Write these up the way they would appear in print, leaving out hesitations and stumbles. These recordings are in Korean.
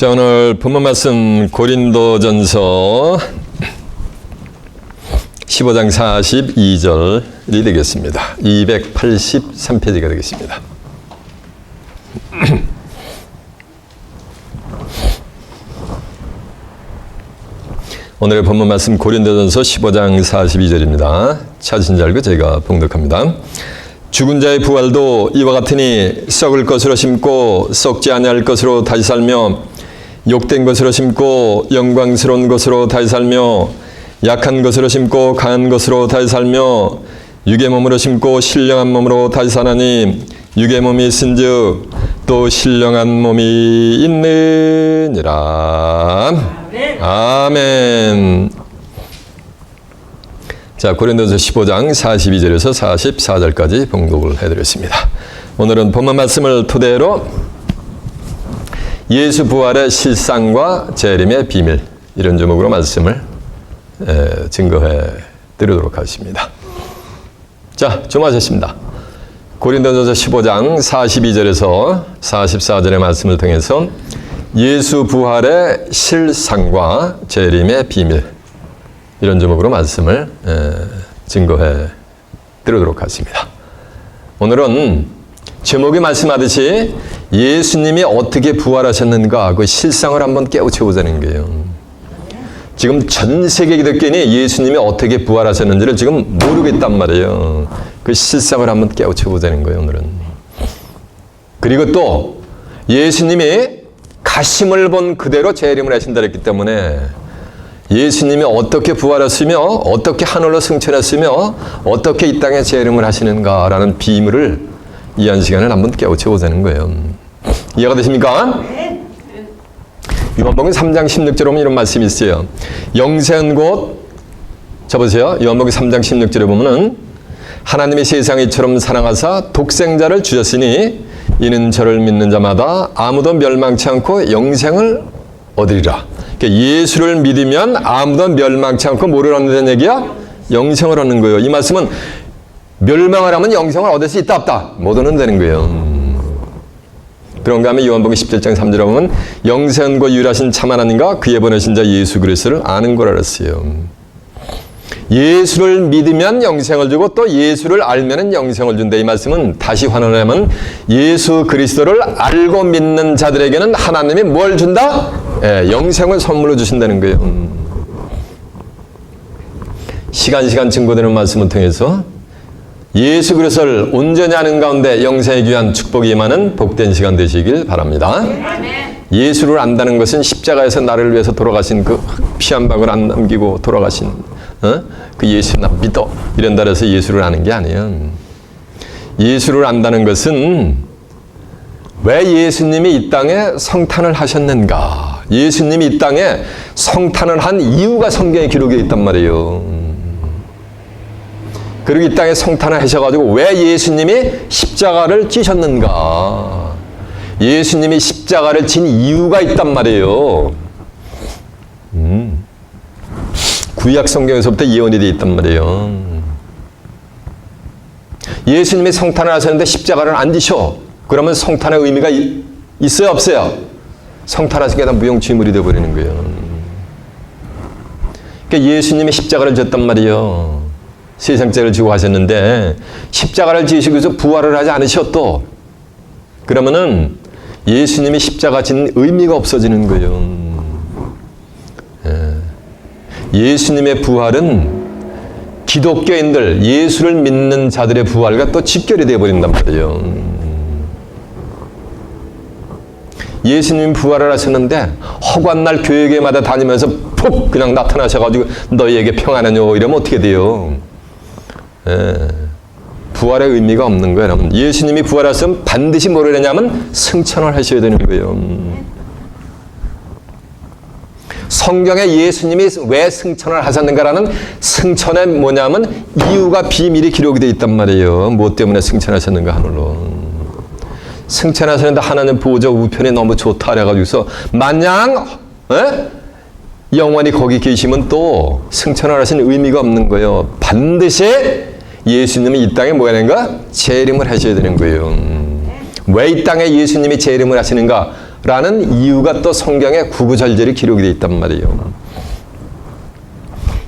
자, 오늘 본문 말씀 고린도전서 15장 42절이 되겠습니다. 283페이지가 되겠습니다. 오늘의 본문 말씀 고린도전서 15장 42절입니다. 찾으신 줄 알고 제가 봉독합니다. 죽은 자의 부활도 이와 같으니 썩을 것으로 심고 썩지 아니할 것으로 다시 살며 욕된 것으로 심고 영광스러운 것으로 다시 살며 약한 것으로 심고 강한 것으로 다시 살며 육의 몸으로 심고 신령한 몸으로 다시 사나니 육의 몸이 있은즉 또 신령한 몸이 있느니라. 아멘. 자, 고린도전서 15장 42절에서 44절까지 봉독을 해드렸습니다. 오늘은 본문 말씀을 토대로 예수 부활의 실상과 재림의 비밀, 이런 제목으로 말씀을 증거해 드리도록 하겠습니다. 자, 주목하셨습니다. 고린도전서 15장 42절에서 44절의 말씀을 통해서 예수 부활의 실상과 재림의 비밀, 이런 제목으로 말씀을 증거해 드리도록 하겠습니다. 오늘은 제목이 말씀하듯이 예수님이 어떻게 부활하셨는가 그 실상을 한번 깨우쳐보자는 거예요. 지금 전 세계 기독교인이 예수님이 어떻게 부활하셨는지를 지금 모르겠단 말이에요. 그 실상을 한번 깨우쳐보자는 거예요, 오늘은. 그리고 또 예수님이 가심을 본 그대로 재림을 하신다 했기 때문에 예수님이 어떻게 부활했으며 어떻게 하늘로 승천했으며 어떻게 이 땅에 재림을 하시는가라는 비밀을 이 한 시간을 한번 깨우쳐보자는 거예요. 이해가 되십니까? 요한복음 3장 16절에 보면 이런 말씀이 있어요. 영생은 곧, 보세요. 요한복음 3장 16절에 보면은 하나님이 세상을 이처럼 사랑하사 독생자를 주셨으니 이는 저를 믿는 자마다 아무도 멸망치 않고 영생을 얻으리라. 그러니까 예수를 믿으면 아무도 멸망치 않고 뭐를 얻는다는 얘기야? 영생을 얻는 거예요. 이 말씀은 멸망을 하면 영생을 얻을 수 있다 없다? 못 얻는다는 거예요. 그런가 하면 요한복음 17장 3절에 보면 영생과 유일하신 참 하나님과 그의 보내신 자 예수 그리스도를 아는 걸 알았어요. 예수를 믿으면 영생을 주고 또 예수를 알면 영생을 준다. 이 말씀은 다시 환원하면 예수 그리스도를 알고 믿는 자들에게는 하나님이 뭘 준다? 영생을 선물로 주신다는 거예요. 시간 증거되는 말씀을 통해서 예수 그리스도를 온전히 아는 가운데 영생에 귀한 축복이 임하는 복된 시간 되시길 바랍니다. 예수를 안다는 것은 십자가에서 나를 위해서 돌아가신 그 피 한 방울 안 남기고 돌아가신 그 예수 나 믿어 이런다 해서 예수를 아는 게 아니에요. 예수를 안다는 것은 왜 예수님이 이 땅에 성탄을 하셨는가, 예수님이 이 땅에 성탄을 한 이유가 성경에 기록되어 있단 말이에요. 그리고 이 땅에 성탄을 하셔가지고 왜 예수님이 십자가를 지셨는가, 예수님이 십자가를 진 이유가 있단 말이에요. 구약 성경에서부터 예언이 되어 있단 말이에요. 예수님이 성탄을 하셨는데 십자가를 안 지셔. 그러면 성탄의 의미가 있어요 없어요? 성탄하신 게 다 무용지물이 되어버리는 거예요. 그러니까 예수님이 십자가를 졌단 말이에요. 세상죄를 지고 가셨는데 십자가를 지시고 해서 부활을 하지 않으셔도 그러면은 예수님이 십자가 진 의미가 없어지는 거예요. 예수님의 부활은 기독교인들, 예수를 믿는 자들의 부활과 또 직결이 되어버린단 말이에요. 예수님이 부활을 하셨는데 허구한 교회마다 다니면서 푹 그냥 나타나셔가지고 너희에게 평안하뇨 이러면 어떻게 돼요? 부활의 의미가 없는 거예요, 여러분. 예수님이 부활하셨으면 반드시 뭐를 하냐면 승천을 하셔야 되는 거예요. 성경에 예수님이 왜 승천을 하셨는가라는 승천의 뭐냐면 이유가 비밀이 기록이 되어 있단 말이에요. 뭐 때문에 승천하셨는가 하늘로. 승천하셨는데 하나님 보호자 우편이 너무 좋다 그래가지고서 마냥 영원히 거기 계시면 또 승천을 하신 의미가 없는 거예요. 반드시 예수님이 이 땅에 뭐 하는가? 재림을 하셔야 되는 거예요. 왜 이 땅에 예수님이 재림을 하시는가? 라는 이유가 또 성경에 구구절절히 기록이 되어 있단 말이에요.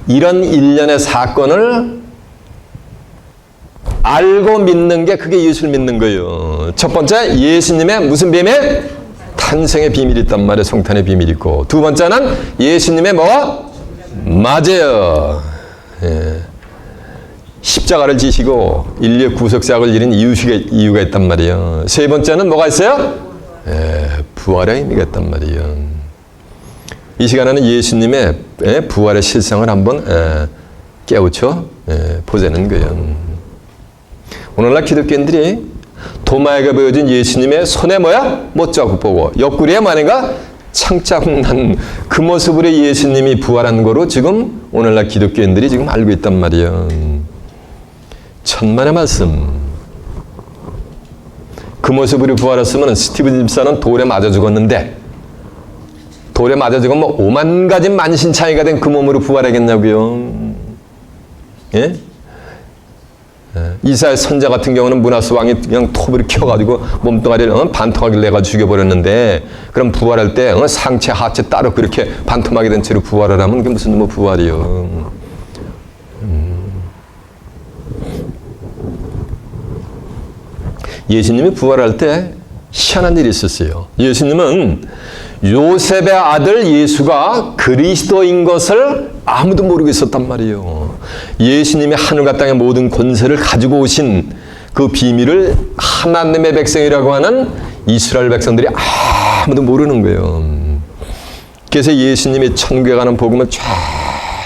이런 일련의 사건을 알고 믿는 게 그게 예수를 믿는 거예요. 첫 번째, 예수님의 무슨 비밀? 탄생의 비밀이 있단 말이에요. 성탄의 비밀이 있고. 두 번째는 예수님의 뭐? 맞아요. 예. 십자가를 지시고 인류의 구속사역을 이룬 이유가 있단 말이에요. 세 번째는 뭐가 있어요? 예, 부활의 의미가 있단 말이에요. 이 시간에는 예수님의 부활의 실상을 한번 깨우쳐 보자는 거예요. 오늘날 기독교인들이 도마에게 보여준 예수님의 손에 뭐야? 못자국 보고 옆구리에 만인가? 창자국 난 그 모습으로 예수님이 부활한 거로 지금 오늘날 기독교인들이 지금 알고 있단 말이에요. 천만의 말씀. 그 모습으로 부활했으면 스티븐 집사는 돌에 맞아 죽었는데 돌에 맞아 죽으면 5만 가지 만신창이가 된 그 몸으로 부활하겠냐고요. 예? 이사야 선자 같은 경우는 문하스 왕이 그냥 톱을 켜가지고 몸뚱아리를 반토막을 내가 죽여버렸는데 그럼 부활할 때 상체 하체 따로 그렇게 반토막이 된 채로 부활을 하면 그게 무슨 뭐 부활이요. 예수님이 부활할 때 희한한 일이 있었어요. 예수님은 요셉의 아들 예수가 그리스도인 것을 아무도 모르고 있었단 말이에요. 예수님이 하늘과 땅의 모든 권세를 가지고 오신 그 비밀을 하나님의 백성이라고 하는 이스라엘 백성들이 아무도 모르는 거예요. 그래서 예수님이 천국에 가는 복음을 쫙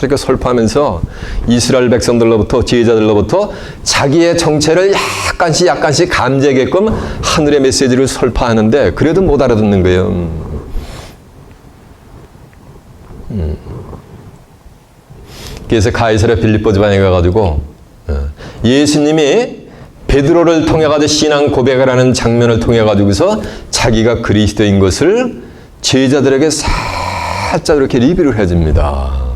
이렇게 설파하면서 이스라엘 백성들로부터 제자들로부터 자기의 정체를 약간씩 감지하게끔 하늘의 메시지를 설파하는데 그래도 못 알아듣는 거예요. 그래서 가이사랴 빌립보 지방에 가가지고 예수님이 베드로를 통해 가지고 신앙 고백을 하는 장면을 통해 가지고서 자기가 그리스도인 것을 제자들에게 살짝 이렇게 리뷰를 해줍니다.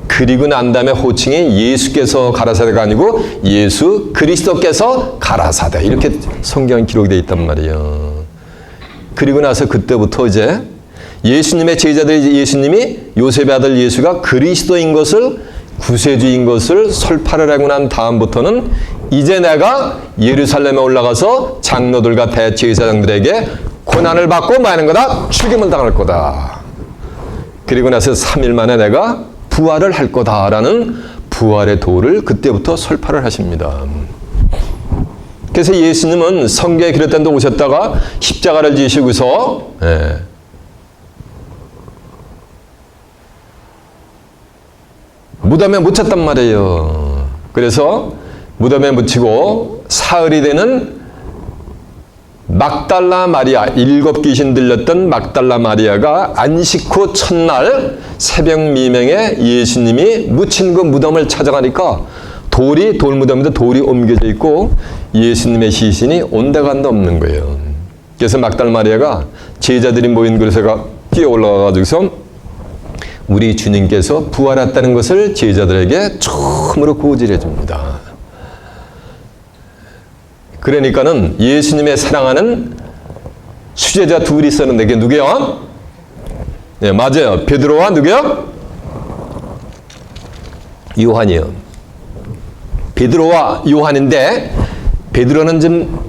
그리고 난 다음에 호칭이 예수께서 가라사대가 아니고 예수 그리스도께서 가라사대 이렇게 성경 기록이 되어 있단 말이에요. 그리고 나서 그때부터 이제 예수님의 제자들이 예수님이 요셉의 아들 예수가 그리스도인 것을 구세주인 것을 설파를 하고 난 다음부터는 이제 내가 예루살렘에 올라가서 장로들과 대제사장들에게 고난을 받고 마는 거다. 죽임을 당할 거다. 그리고 나서 3일 만에 내가 부활을 할 거다라는 부활의 도를 그때부터 설파를 하십니다. 그래서 예수님은 성경에 기록된 데 오셨다가 십자가를 지시고서 무덤에 묻혔단 말이에요. 그래서 무덤에 묻히고 사흘이 되는 막달라 마리아, 7 귀신 들렸던 막달라 마리아가 안식 후 첫날 새벽 미명에 예수님이 묻힌 그 무덤을 찾아가니까 돌무덤인데 돌이 옮겨져 있고 예수님의 시신이 온데간데 없는 거예요. 그래서 막달라 마리아가 제자들이 모인 곳에 뛰어 올라가가지고서 우리 주님께서 부활했다는 것을 제자들에게 처음으로 고지해 줍니다. 그러니까는 예수님의 사랑하는 수제자 둘이 있었는데 그게 누구요? 네, 맞아요. 베드로와 누구요? 요한이요. 베드로와 요한인데 베드로는 좀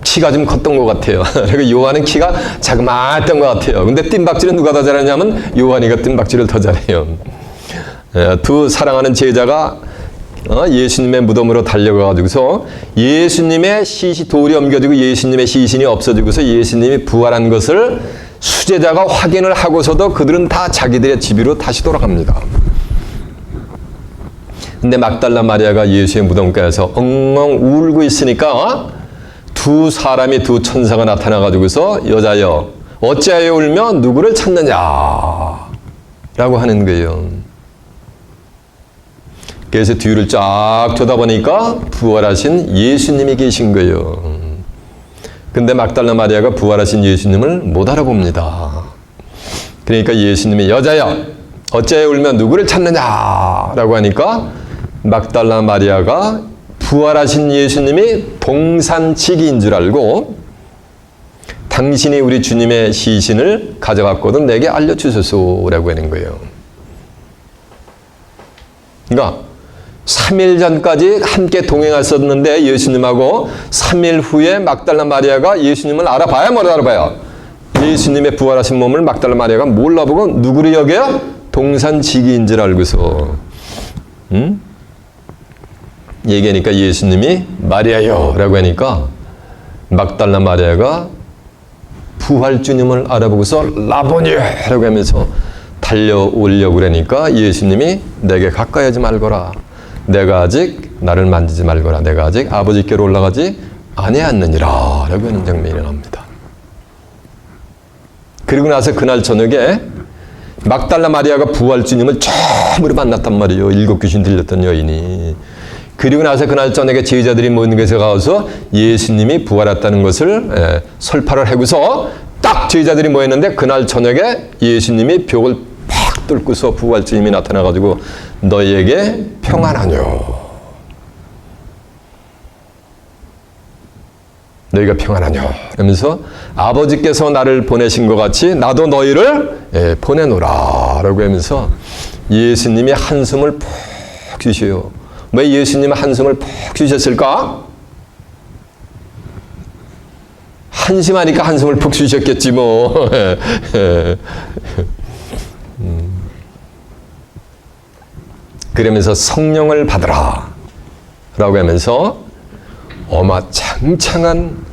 키가 좀 컸던 것 같아요. 그리고 요한은 키가 자그마했던 것 같아요. 근데 뜀박질은 누가 더 잘하냐면 요한이가 뜀박질을 더 잘해요. 두 사랑하는 제자가 예수님의 무덤으로 달려가가지고서 예수님의 돌이 옮겨지고 예수님의 시신이 없어지고서 예수님이 부활한 것을 수제자가 확인을 하고서도 그들은 다 자기들의 집으로 다시 돌아갑니다. 근데 막달라 마리아가 예수의 무덤가에서 엉엉 울고 있으니까 두 천사가 나타나가지고서 여자여 어찌하여 울며 누구를 찾느냐 라고 하는 거예요. 그래서 뒤를 쫙 쳐다보니까 부활하신 예수님이 계신 거예요. 근데 막달라 마리아가 부활하신 예수님을 못 알아봅니다. 그러니까 예수님이 여자여 어찌하여 울며 누구를 찾느냐 라고 하니까 막달라 마리아가 부활하신 예수님이 동산치기인 줄 알고 당신이 우리 주님의 시신을 가져갔거든 내게 알려주소서라고 하는 거예요. 그러니까 3일 전까지 함께 동행했었는데 예수님하고 3일 후에 막달라 마리아가 예수님을 알아봐야 뭘 알아봐요? 예수님의 부활하신 몸을 막달라 마리아가 몰라보고 누구를 여겨요? 동산지기인 줄 알고서 얘기하니까 예수님이 마리아요 라고 하니까 막달라 마리아가 부활주님을 알아보고서 라보니 라고 하면서 달려오려고 그러니까 예수님이 내게 가까이 하지 말거라. 내가 아직 나를 만지지 말거라. 내가 아직 아버지께로 올라가지 아니하느니라 라고 하는 장면이 일어납니다. 그리고 나서 그날 저녁에 막달라 마리아가 부활주님을 처음으로 만났단 말이에요. 7 귀신 들렸던 여인이. 그리고 나서 그날 저녁에 제자들이 모인 곳에 가서 예수님이 부활했다는 것을 설파를 하고서 딱 제자들이 모였는데 그날 저녁에 예수님이 벽을 팍 뚫고서 부활주님이 나타나가지고 너희에게 평안하뇨. 너희가 평안하뇨. 그러면서 아버지께서 나를 보내신 것 같이 나도 너희를 보내노라 라고 하면서 예수님이 한숨을 푹 쉬셔요. 왜 예수님은 한숨을 푹 쉬셨을까? 한심하니까 한숨을 푹 쉬셨겠지 뭐. 그러면서 성령을 받으라 라고 하면서 어마창창한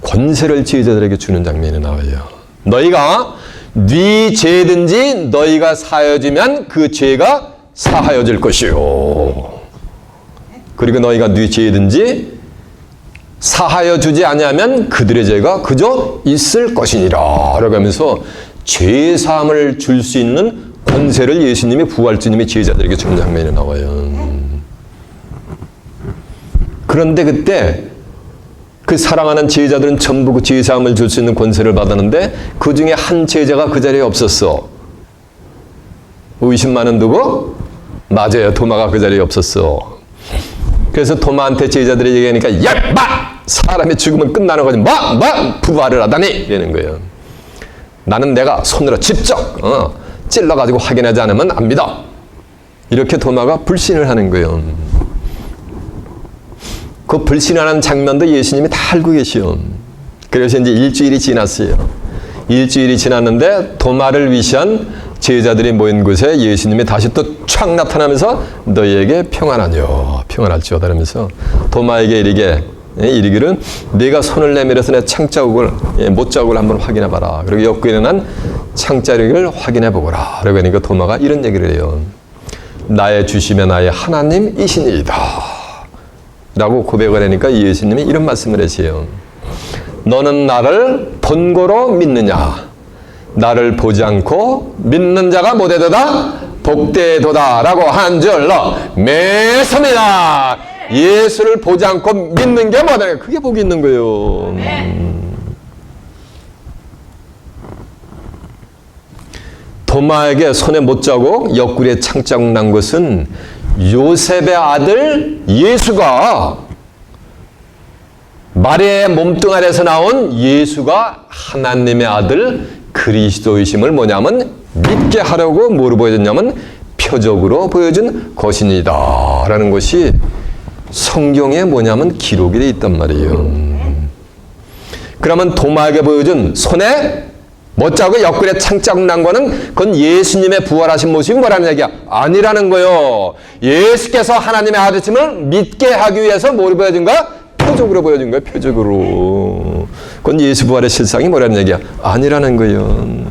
권세를 제자들에게 주는 장면이 나와요. 너희가 네 죄든지 너희가 사하여지면 그 죄가 사하여질 것이요. 그리고 너희가 네 죄든지 사하여 주지 아니하면 그들의 죄가 그저 있을 것이니라 라고 하면서 죄 사함을 줄 수 있는 권세를 예수님이 부활주님이 제자들에게 주는 장면이 나와요. 그런데 그때 그 사랑하는 제자들은 전부 그 죄 사함을 줄 수 있는 권세를 받았는데 그 중에 한 제자가 그 자리에 없었어. 의심많은 누구? 맞아요. 도마가 그 자리에 없었어. 그래서 도마한테 제자들이 얘기하니까 야! 마! 사람의 죽으면 끝나는 거지. 부활을 하다니! 이러는 거예요. 나는 내가 손으로 직접 찔러가지고 확인하지 않으면 안 믿어. 이렇게 도마가 불신을 하는 거예요. 그 불신하는 장면도 예수님이 다 알고 계시오. 그래서 이제 일주일이 지났어요. 일주일이 지났는데 도마를 위시한 제자들이 모인 곳에 예수님이 다시 또 촥 나타나면서 너희에게 평안하뇨. 평안할지어다 라면서 도마에게 이르기를 네가 손을 내밀어서 내 창자국을 못자국을 한번 확인해 봐라. 그리고 엮고 일어난 창자국을 확인해 보거라. 그러고 하니까 도마가 이런 얘기를 해요. 나의 주심의 나의 하나님이시니이다. 라고 고백을 하니까 예수님이 이런 말씀을 하세요. 너는 나를 본고로 믿느냐? 나를 보지 않고 믿는 자가 못되도다 복되도다 라고 한 줄로 매섭니다. 예수를 보지 않고 믿는 게 뭐다? 그게 복이 있는 거예요. 도마에게 손에 못자국 옆구리에 창자국 난 것은 요셉의 아들 예수가 마리아의 몸뚱아리에서 나온 예수가 하나님의 아들 그리스도이심을 뭐냐면 믿게 하려고 뭐로 보여줬냐면 표적으로 보여준 것이니다 라는 것이 성경에 뭐냐면 기록이 되어 있단 말이에요. 그러면 도마에게 보여준 손에 못자국 옆구리에 창자국 난 거는 그건 예수님의 부활하신 모습이 뭐라는 얘기야? 아니라는 거요. 예수께서 하나님의 아들임을 믿게 하기 위해서 뭘 보여준 거야? 표적으로 보여준 거야. 표적으로. 그건 예수 부활의 실상이 뭐라는 얘기야? 아니라는 거요.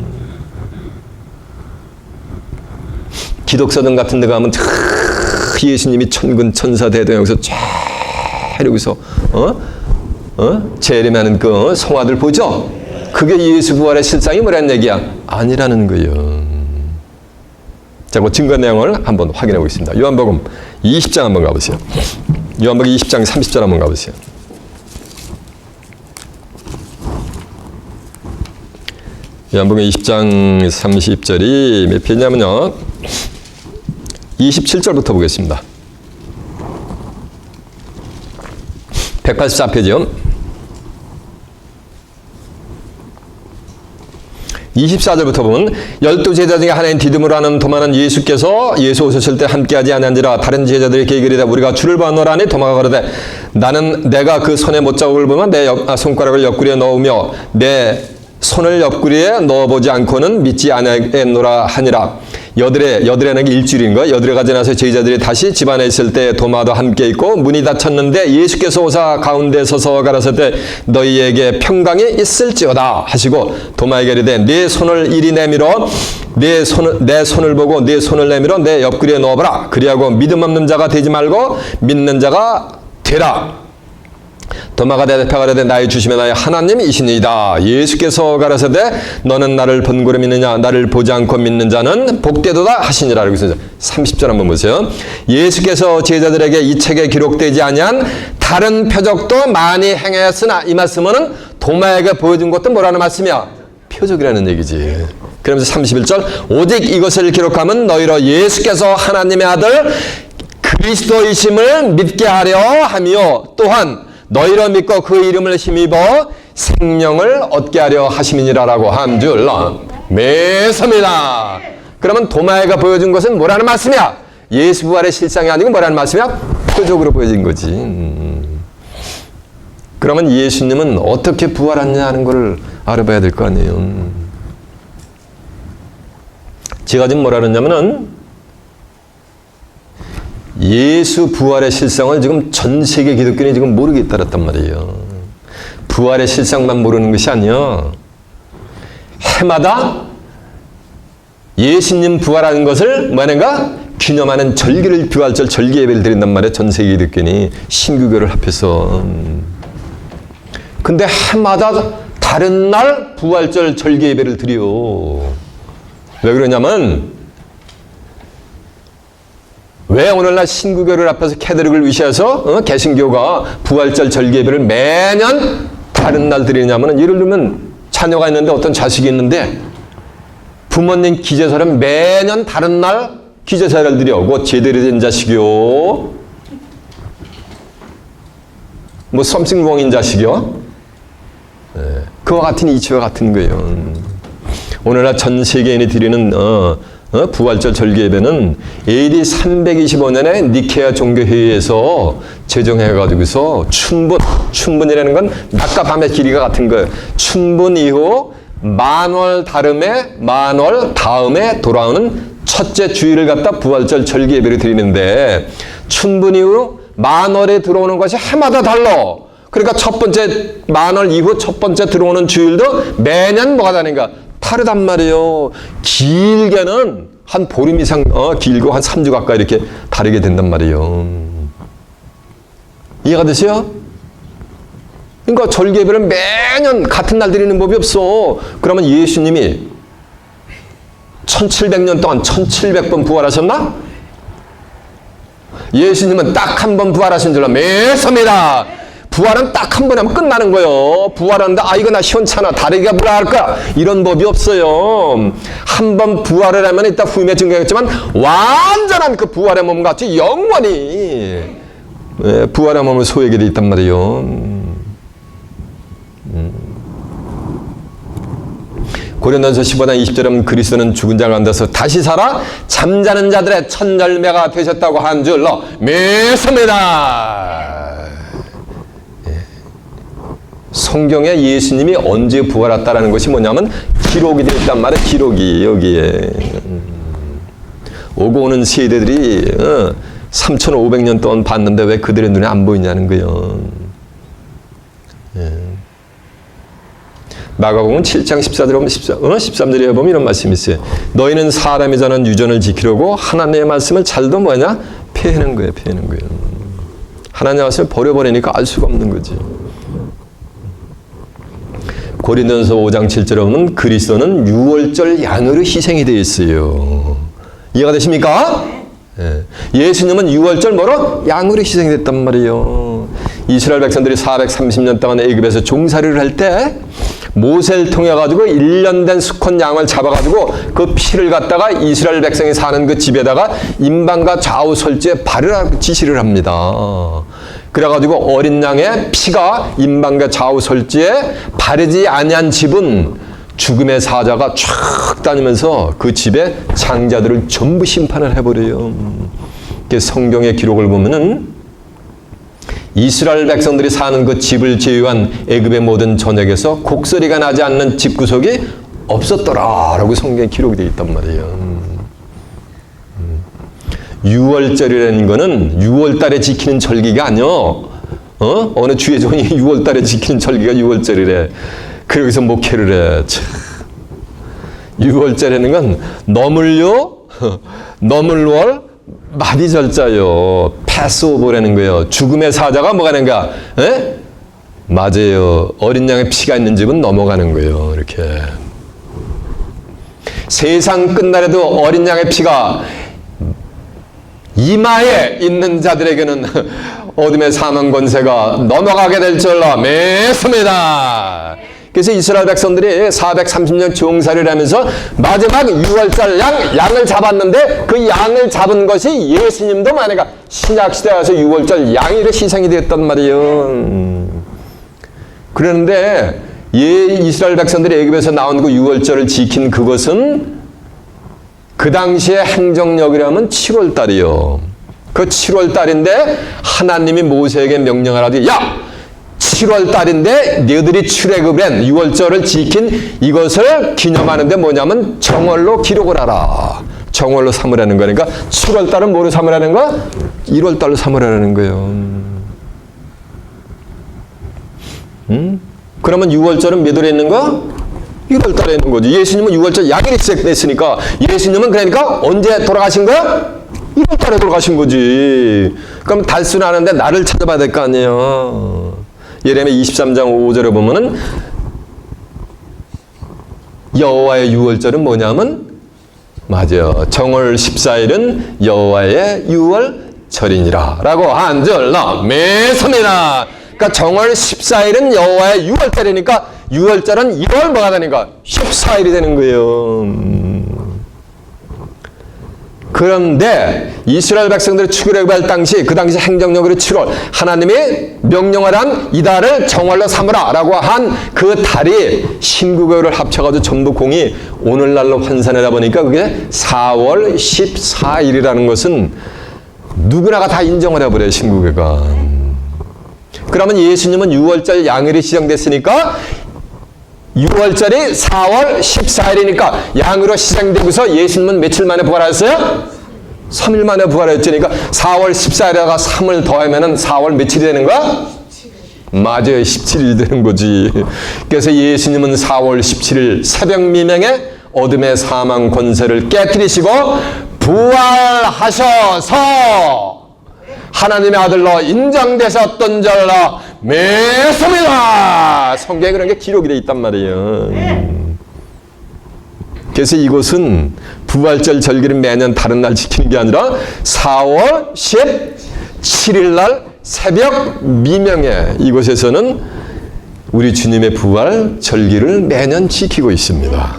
기독서등 같은 데 가면 예수님이 천군 천사 대동여기서 쫙 이러고서 재림하는 그 성화들 보죠? 그게 예수 부활의 실상이 뭐라는 얘기야? 아니라는 거예요. 자, 그 증거 내용을 한번 확인해 보겠습니다. 요한복음 20장 한번 가보세요. 요한복음 20장 30절 한번 가보세요. 요한복음 20장 30절이 몇 페이지냐면요. 27절부터 보겠습니다. 184페이지요. 24절부터 보면 12제자 중에 하나인 디두모라 하는 도마는 예수께서 예수 오셨을 때 함께하지 아니한지라 다른 제자들에게 이르되 우리가 주를 보았노라니 도마가 가로되 나는 내가 그 손의 못자국을 보면 내 손가락을 옆구리에 넣으며 내 손을 옆구리에 넣어보지 않고는 믿지 아니하겠노라 하니라. 여드레는 일주일인 거야. 여드레가 지나서 제자들이 다시 집 안에 있을 때 도마도 함께 있고 문이 닫혔는데 예수께서 오사 가운데 서서 가라사대 너희에게 평강이 있을지어다 하시고 도마에게 이르되 네 손을 이리 내밀어 내 손을 보고 네 손을 내밀어 내 옆구리에 넣어보라. 그리하고 믿음 없는 자가 되지 말고 믿는 자가 되라. 도마가 대답하되 나의 주심의 나의 하나님이시니이다. 예수께서 가라사대 너는 나를 본고로 믿느냐 나를 보지 않고 믿는 자는 복되도다 하시니라. 그러고 있습니다. 30절 한번 보세요. 예수께서 제자들에게 이 책에 기록되지 아니한 다른 표적도 많이 행하였으나 이 말씀은 도마에게 보여준 것도 뭐라는 말씀이야? 표적이라는 얘기지. 그러면서 31절 오직 이것을 기록하면 너희로 예수께서 하나님의 아들 그리스도이심을 믿게 하려 하며 또한 너희로 믿고 그 이름을 힘입어 생명을 얻게 하려 하심이니라라고 한 줄 매섭니다. 그러면 도마에가 보여준 것은 뭐라는 말씀이야? 예수 부활의 실상이 아니고 뭐라는 말씀이야? 표적으로 보여진 거지. 그러면 예수님은 어떻게 부활했냐 하는 걸 알아봐야 될 거 아니에요. 제가 지금 뭐라 그러냐면은 예수 부활의 실상을 지금 전 세계 기독교인이 지금 모르게 따랐단 말이에요. 부활의 실상만 모르는 것이 아니야. 해마다 예수님 부활하는 것을 뭐하는가? 기념하는 절기를 부활절 절기 예배를 드린단 말이에요. 전 세계 기독교인이 신규교를 합해서. 근데 해마다 다른 날 부활절 절기 예배를 드려. 왜 그러냐면 왜 오늘날 신구교를 앞에서 캐드릭을 위시해서 개신교가 부활절 절기 예배를 매년 다른 날 드리냐면 예를 들면 자녀가 있는데 어떤 자식이 있는데 부모님 기제사를 매년 다른 날 기제사를 드려. 뭐 제대로 된 자식이요. 뭐 썸씽롱인 자식이요. 그와 같은 이치와 같은 거예요. 오늘날 전 세계인이 드리는 부활절 절기 예배는 AD 325년에 니케아 종교회의에서 제정해가지고서 춘분이라는 건 낮과 밤의 길이가 같은 거예요. 춘분 이후 만월 다음에 돌아오는 첫째 주일을 갖다 부활절 절기 예배를 드리는데 춘분 이후 만월에 들어오는 것이 해마다 달라. 그러니까 첫 번째 만월 이후 첫 번째 들어오는 주일도 매년 뭐가 다른가? 다르단 말이에요. 길게는 한 보름 이상 길고 한 3주 가까이 이렇게 다르게 된단 말이에요. 이해가 되세요? 그러니까 절기 예배를 매년 같은 날 드리는 법이 없어. 그러면 예수님이 1700년 동안 1700번 부활하셨나? 예수님은 딱 한 번 부활하신 줄로 매섭니다. 부활은 딱 한 번 하면 끝나는 거예요. 부활하는데 이거 나 시원찮아. 다르게 부활할까? 이런 법이 없어요. 한 번 부활을 하면 이따 후임에 증거했지만 완전한 그 부활의 몸 같이 영원히 부활의 몸을 소유하게 돼 있단 말이에요. 고린도전서 15장 20절에 보면 그리스도는 죽은 자 가운데서 다시 살아 잠자는 자들의 첫 열매가 되셨다고 한 줄로 믿습니다. 성경에 예수님이 언제 부활했다라는 것이 뭐냐면 기록이 되어 있단 말이에요. 기록이 여기에 오고 오는 세대들이 3,500년 동안 봤는데 왜 그들의 눈에 안 보이냐는 거예요. 마가복음 7장 14절에 보면 13절에 보면 이런 말씀이 있어요. 너희는 사람이 전한 유전을 지키려고 하나님의 말씀을 잘도 뭐냐? 폐하는 거예요. 폐하는 거예요. 하나님의 말씀을 버려버리니까 알 수가 없는 거지. 고린도전서 5장 7절에 보면 그리스도는 유월절 양으로 희생이 되어 있어요. 이해가 되십니까? 예수님은 유월절 뭐로? 양으로 희생이 됐단 말이에요. 이스라엘 백성들이 430년 동안 애굽에서 종살이를 할 때 모세를 통해 가지고 1년 된 수컷 양을 잡아 가지고 그 피를 갖다가 이스라엘 백성이 사는 그 집에다가 임방과 좌우 설주에 바르라고 지시를 합니다. 그래가지고 어린 양의 피가 임방과 좌우 설주에 바르지 아니한 집은 죽음의 사자가 쫙 다니면서 그 집의 장자들을 전부 심판을 해버려요. 성경의 기록을 보면은 이스라엘 백성들이 사는 그 집을 제외한 애굽의 모든 전역에서 곡소리가 나지 않는 집구석이 없었더라라고 성경에 기록이 되어 있단 말이에요. 6월절이라는 거는 6월달에 지키는 절기가 아니요. 어느 주의 종이 6월달에 지키는 절기가 6월절이래. 그러기서 목회를 해. 6월절에는 건 너물월 마디절자요. 패스오버라는 거예요. 죽음의 사자가 뭐가 되는가? 에? 맞아요. 어린 양의 피가 있는 집은 넘어가는 거예요. 이렇게. 세상 끝날에도 어린 양의 피가 이마에 있는 자들에게는 어둠의 사망 권세가 넘어가게 될 줄로 믿습니다. 그래서 이스라엘 백성들이 430년 종살이를 하면서 마지막 6월절 양을 잡았는데 그 양을 잡은 것이 예수님도 만약에 신약시대에 와서 6월절 양이 희생이 되었단 말이에요. 그런데 이스라엘 백성들이 애굽에서 나온 그 6월절을 지킨 그것은 그 당시의 행정력이라면 7월달이요. 그 7월달인데 하나님이 모세에게 명령을 하되 야! 7월달인데 너희들이 출애굽을 한 6월절을 지킨 이것을 기념하는데 뭐냐면 정월로 기록을 하라. 정월로 삼으라는 거니까 7월달은 뭐로 삼으라는 거야? 1월달로 삼으라는 거예요. 그러면 6월절은 몇 월에 있는 거야? 1월달에 있는 거지. 예수님은 6월절 양일이 시작됐으니까 예수님은 그러니까 언제 돌아가신 거야? 1월달에 돌아가신 거지. 그럼 달순하는데 나를 찾아봐야 될 거 아니에요. 예레미야 23장 5절에 보면은 여호와의 6월절은 뭐냐면 맞아요. 정월 14일은 여호와의 6월절이니라 라고 한 줄로 믿습니다. 그러니까 정월 14일은 여호와의 6월절이니까 6월절은 1월 뭐가 되니까 14일이 되는 거예요. 그런데 이스라엘 백성들이 출애굽할 당시 그 당시 행정력으로 7월 하나님이 명령을 한 이달을 정월로 삼으라 라고 한 그 달이 신구교를 합쳐가지고 전부 공이 오늘날로 환산하다 보니까 그게 4월 14일이라는 것은 누구나가 다 인정을 해버려요. 신구교가. 그러면 예수님은 6월절 양일이 시작됐으니까 6월절이 4월 14일이니까 양으로 시작되고서 예수님은 며칠 만에 부활하셨어요? 3일 만에 부활했으니까 4월 14일에다가 3을 더하면 4월 며칠이 되는 거야? 맞아요. 17일이 되는 거지. 그래서 예수님은 4월 17일 새벽 미명에 어둠의 사망 권세를 깨뜨리시고 부활하셔서 하나님의 아들로 인정되셨던 줄로 믿습니다. 성경에 그런 게 기록이 되어 있단 말이에요. 그래서 이곳은 부활절 절기를 매년 다른 날 지키는 게 아니라 4월 17일 날 새벽 미명에 이곳에서는 우리 주님의 부활 절기를 매년 지키고 있습니다.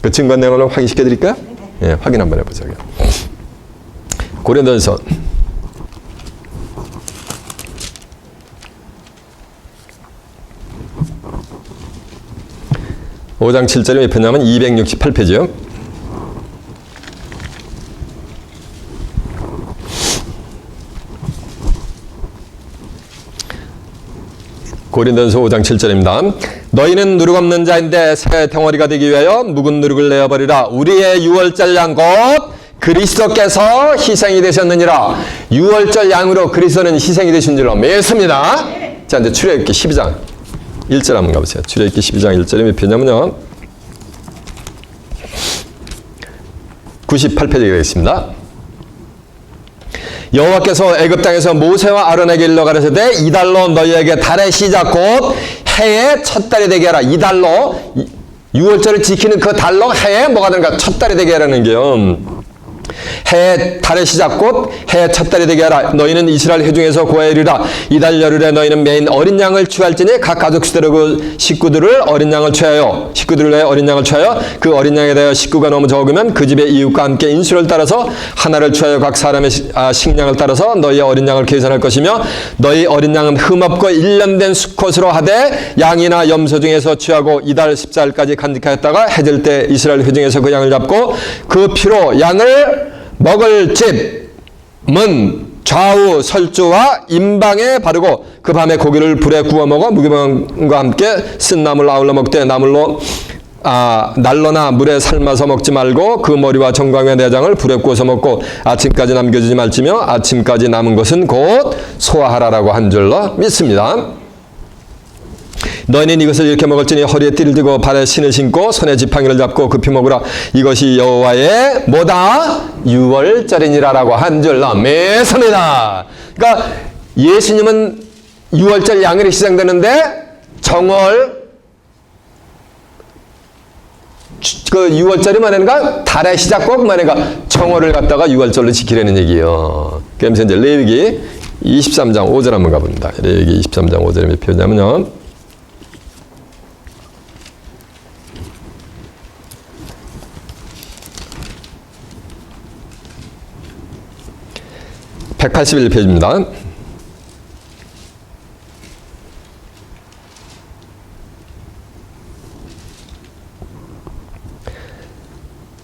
그 증거 내용을 확인시켜 드릴까요? 예, 확인 한번 해보자고요. 고린도전서 5장 7절에 몇 페이지냐면 268페이지요. 고린도전서 5장 7절입니다. 너희는 누룩 없는 자인데 새 덩어리가 되기 위하여 묵은 누룩을 내어버리라. 우리의 6월절 양 곧 그리스도께서 희생이 되셨느니라. 6월절 양으로 그리스도는 희생이 되신 줄로 믿습니다. 자, 이제 출애굽기 12장 1절 한번 가보세요. 출애굽기 12장 1절에 몇 페이지냐면요. 98페이지가 되겠습니다. 여호와께서 애굽 땅에서 모세와 아론에게 일러 가르치되 이달로 너희에게 달의 시작 곧 해의 첫 달이 되게 하라. 이달로 6월절을 지키는 그 달로 해에 뭐가 되는가? 첫 달이 되게 하라는 게요. 해 달의 시작 곧 해 첫 달이 되게 하라. 너희는 이스라엘 회중에서 고아에 이르라. 이달 열흘에 너희는 매인 어린 양을 취할지니 각 가족 수대로 그 식구들을 어린 양을 취하여 식구들을 위해 어린 양을 취하여 그 어린 양에 대하여 식구가 너무 적으면 그 집의 이웃과 함께 인수를 따라서 하나를 취하여 각 사람의 식량을 따라서 너희의 어린 양을 계산할 것이며 너희 어린 양은 흠없고 1년 된 수컷으로 하되 양이나 염소 중에서 취하고 이달 14일까지 간직하였다가 해질 때 이스라엘 회중에서 그 양을 잡고 그 피로 양을 먹을 집은 좌우 설주와 임방에 바르고 그 밤에 고기를 불에 구워 먹어 무교병과 함께 쓴 나물 아울러 먹되 나물로 날로나 물에 삶아서 먹지 말고 그 머리와 정강의 내장을 불에 구워서 먹고 아침까지 남겨주지 말지며 아침까지 남은 것은 곧 소화하라라고 한 줄로 믿습니다. 너희는 이것을 이렇게 먹을지니 허리에 띠를 들고 발에 신을 신고 손에 지팡이를 잡고 급히 먹으라. 이것이 여호와의 뭐다? 유월절이니라라고 한 줄로 믿습니다. 그러니까 예수님은 유월절 양일이 시작되는데 정월 그 유월절이 뭐냐는가? 달의 시작 꼭 뭐냐는가? 정월을 갖다가 유월절로 지키라는 얘기예요. 그러면서 이제 레위기 23장 5절 한번 가봅니다. 레위기 23장 5절에 몇 표냐면요. 181페이지입니다.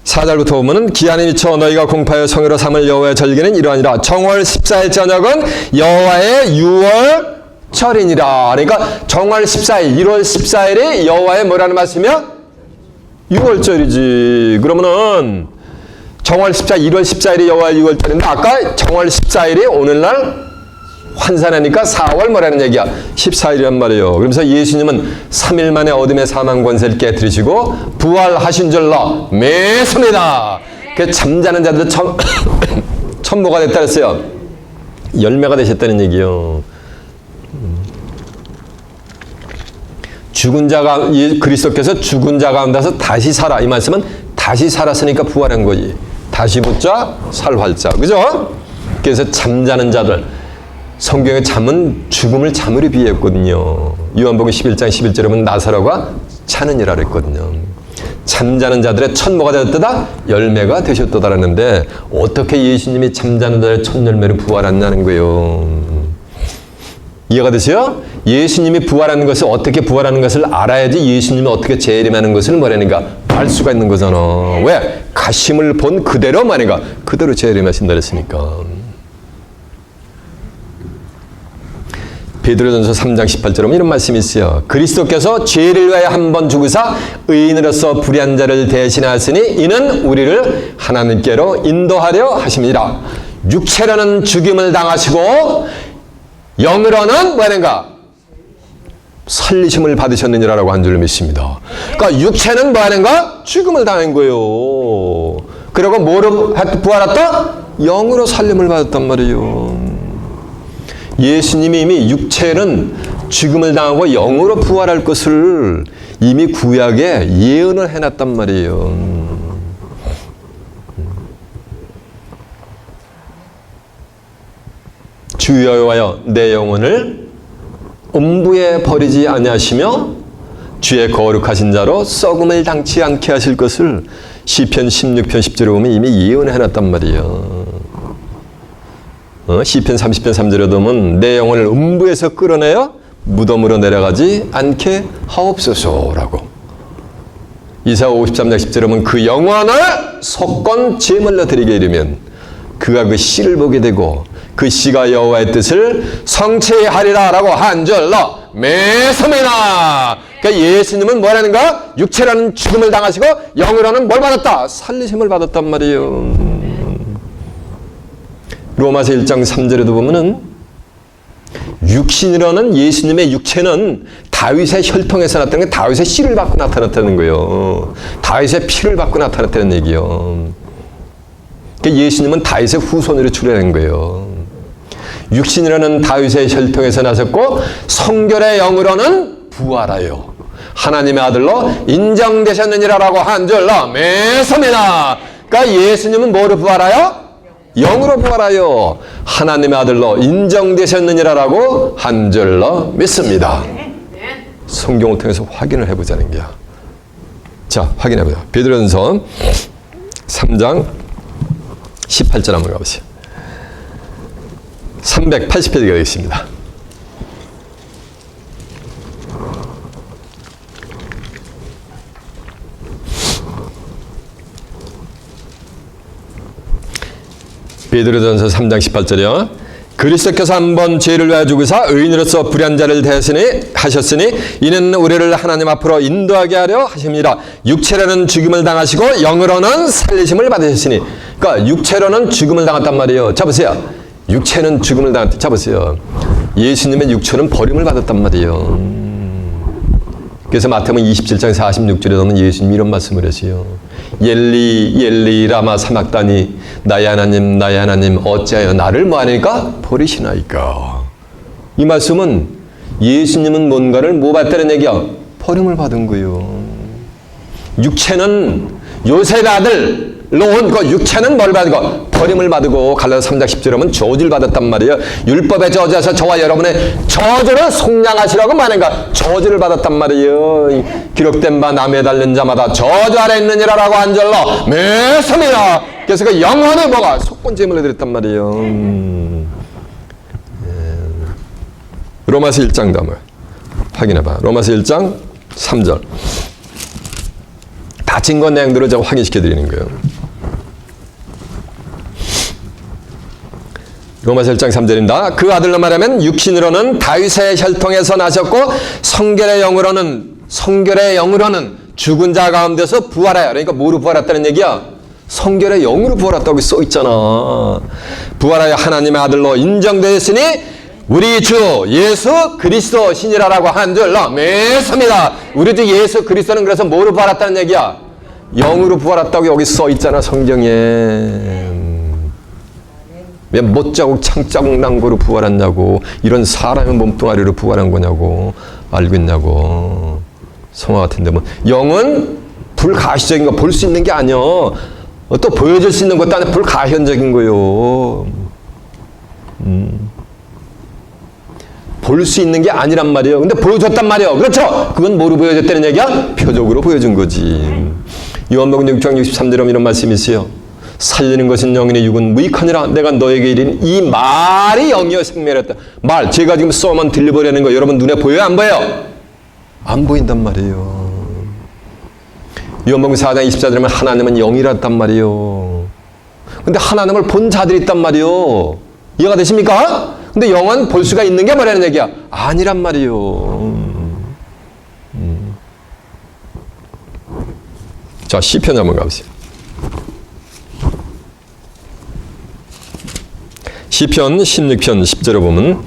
사절부터 보면은 기한이 미쳐 너희가 공파하여 성회로 삼을 여호와의 절기는 이러하니라. 정월 14일 저녁은 여호와의 유월절이니라. 그러니까 정월 14일 1월 14일이 여호와의 뭐라는 말씀이야? 유월절이지. 그러면은 정월 14일 1월 14일이 여호와의 유월절인데 아까 정월 14일이 오늘날 환산하니까 4월 뭐라는 얘기야? 14일이란 말이에요. 그러면서 예수님은 3일 만에 어둠의 사망 권세를 깨뜨리시고 부활하신 줄로 믿습니다. 그 잠자는 자들 천모가 됐다 그랬어요. 열매가 되셨다는 얘기요. 죽은 자가 그리스도께서 죽은 자 가운데서 다시 살아. 이 말씀은 다시 살았으니까 부활한 거지. 다시 붙자 살활자. 그죠? 그래서 잠자는 자들. 성경의 잠은 죽음을 잠으로 비유했거든요. 요한복음 11장 11절에 보면 나사로가 자느니라 그랬거든요. 잠자는 자들의 천모가 되었다 열매가 되셨다 그랬는데 어떻게 예수님이 잠자는 자들의 첫 열매를 부활했냐는 거예요. 이해가 되세요? 예수님이 부활하는 것을 어떻게 부활하는 것을 알아야지 예수님이 어떻게 재림하는 것을 뭐라니까 알 수가 있는 거잖아. 왜? 가심을 본 그대로 말인가 그대로 재림하신다 그랬으니까. 베드로전서 3장 18절에 보면 이런 말씀이 있어요. 그리스도께서 죄를 위하여 한 번 죽으사 의인으로서 불의한 자를 대신하였으니 이는 우리를 하나님께로 인도하려 하심이라. 육체로는 죽임을 당하시고 영으로는 뭐하는가? 살리심을 받으셨느니라라고 한 줄 믿습니다. 그러니까 육체는 뭐하는가? 죽음을 당한 거예요. 그리고 뭐로 부활했다? 영으로 살림을 받았단 말이에요. 예수님이 이미 육체는 죽음을 당하고 영으로 부활할 것을 이미 구약에 예언을 해놨단 말이에요. 주 여호와여 내 영혼을 음부에 버리지 아니하시며 주의 거룩하신 자로 썩음을 당치 않게 하실 것을 시편 16편 10절에 보면 이미 예언해놨단 말이에요. 시편 30편 3절에 보면 내 영혼을 음부에서 끌어내어 무덤으로 내려가지 않게 하옵소서라고. 이사야 53장 10절에 보면 그 영혼을 속건 제물로 드리게 이르면 그가 그 씨를 보게 되고 그 씨가 여호와의 뜻을 성취하리라라고 한 줄로 믿습니다. 그러니까 예수님은 뭐라는가? 육체라는 죽음을 당하시고 영으로는 뭘 받았다? 살리심을 받았단 말이에요. 로마서 1장 3절에도 보면은 육신이라는 예수님의 육체는 다윗의 혈통에서 나타나는 게 다윗의 씨를 받고 나타났다는 거예요. 다윗의 피를 받고 나타났다는 얘기예요. 그러니까 예수님은 다윗의 후손으로 출현한 거예요. 육신이라는 다윗의 혈통에서 나섰고 성결의 영으로는 부활하여 하나님의 아들로 인정되셨느니라라고 한 줄로 믿습니다. 그러니까 예수님은 뭐로 부활하여? 영으로 부활하여 하나님의 아들로 인정되셨느니라라고 한 줄로 믿습니다. 성경을 통해서 확인을 해보자는 게야. 자, 확인해보자. 베드로전서 3장 18절 한번 가보시죠. 380페이지가 되겠습니다. 베드로전서 3장 18절이요. 그리스도께서 한번 죄를 위하여 죽으사 의인으로서 불의한 자를 대하셨으니 이는 우리를 하나님 앞으로 인도하게 하려 하십니다. 육체로는 죽음을 당하시고 영으로는 살리심을 받으셨으니, 그러니까 육체로는 죽음을 당했단 말이에요. 자 보세요. 육체는 죽음을 당했다. 자 보세요. 예수님의 육체는 버림을 받았단 말이에요. 그래서 마태복음 27장 46절에 보면 예수님 이런 말씀을 하시요. 엘리 엘리 라마 사막다니 나의 하나님 어찌하여 나를 뭐하니까 버리시나이까. 이 말씀은 예수님은 뭔가를 뭐 받다는 얘기야? 버림을 받은 거예요. 육체는 요셉의 아들로 온 그 육체는 뭘 받은 거? 버림을 받고 갈라디아 3장 10절에 보면 저주를 받았단 말이에요. 율법의 저주에서 저와 여러분의 저주를 속량하시라고 말하는가? 저주를 받았단 말이에요. 기록된 바 남에 달린 자마다 저주 아래 있느니라라고 한 절로 매섭니다. 그래서 그 영혼이 뭐가? 속건제물을 드렸단 말이에요. 로마서 1장도 한번 확인해봐. 로마서 1장 3절. 다 증거 내용들을 제가 확인시켜 드리는 거예요. 로마서 1장 3절입니다. 그 아들로 말하면 육신으로는 다윗의 혈통에서 나셨고 성결의 영으로는 죽은 자 가운데서 부활하여. 그러니까 뭐로 부활했다는 얘기야? 성결의 영으로 부활했다고 써 있잖아. 부활하여 하나님의 아들로 인정되었으니 우리 주 예수 그리스도 신이라라고 한 줄로 믿습니다. 우리 주 예수 그리스도는 그래서 뭐로 부활했다는 얘기야? 영으로 부활했다고 여기 써 있잖아, 성경에. 왜 못자국 창자국 난 거로 부활했냐고. 이런 사람의 몸뚱아리로 부활한 거냐고. 알고 있냐고. 성화 같은데 뭐 영은 불가시적인 거 볼 수 있는 게 아니야. 또 보여줄 수 있는 것도 아니라 불가현적인 거요. 볼 수 있는 게 아니란 말이에요. 근데 보여줬단 말이에요. 그렇죠? 그건 뭐로 보여줬다는 얘기야? 표적으로 보여준 거지. 요한복음 6장 63절에 이런 말씀이 있어요. 살리는 것은 영이니 육은 무익하니라. 내가 너에게 이르니 이 말이 영이여 생명이었다. 말, 제가 지금 써만 들려보려는 거 여러분 눈에 보여요? 안 보여요? 안 보인단 말이에요. 요한복음 4장 24절에 보면 하나님은 영이랐단 말이에요. 근데 하나님을 본 자들이 있단 말이에요. 이해가 되십니까? 근데 영은 볼 수가 있는 게 뭐라는 얘기야? 아니란 말이에요. 자, 시편 한번 가보세요. 시편 16편 10절에 보면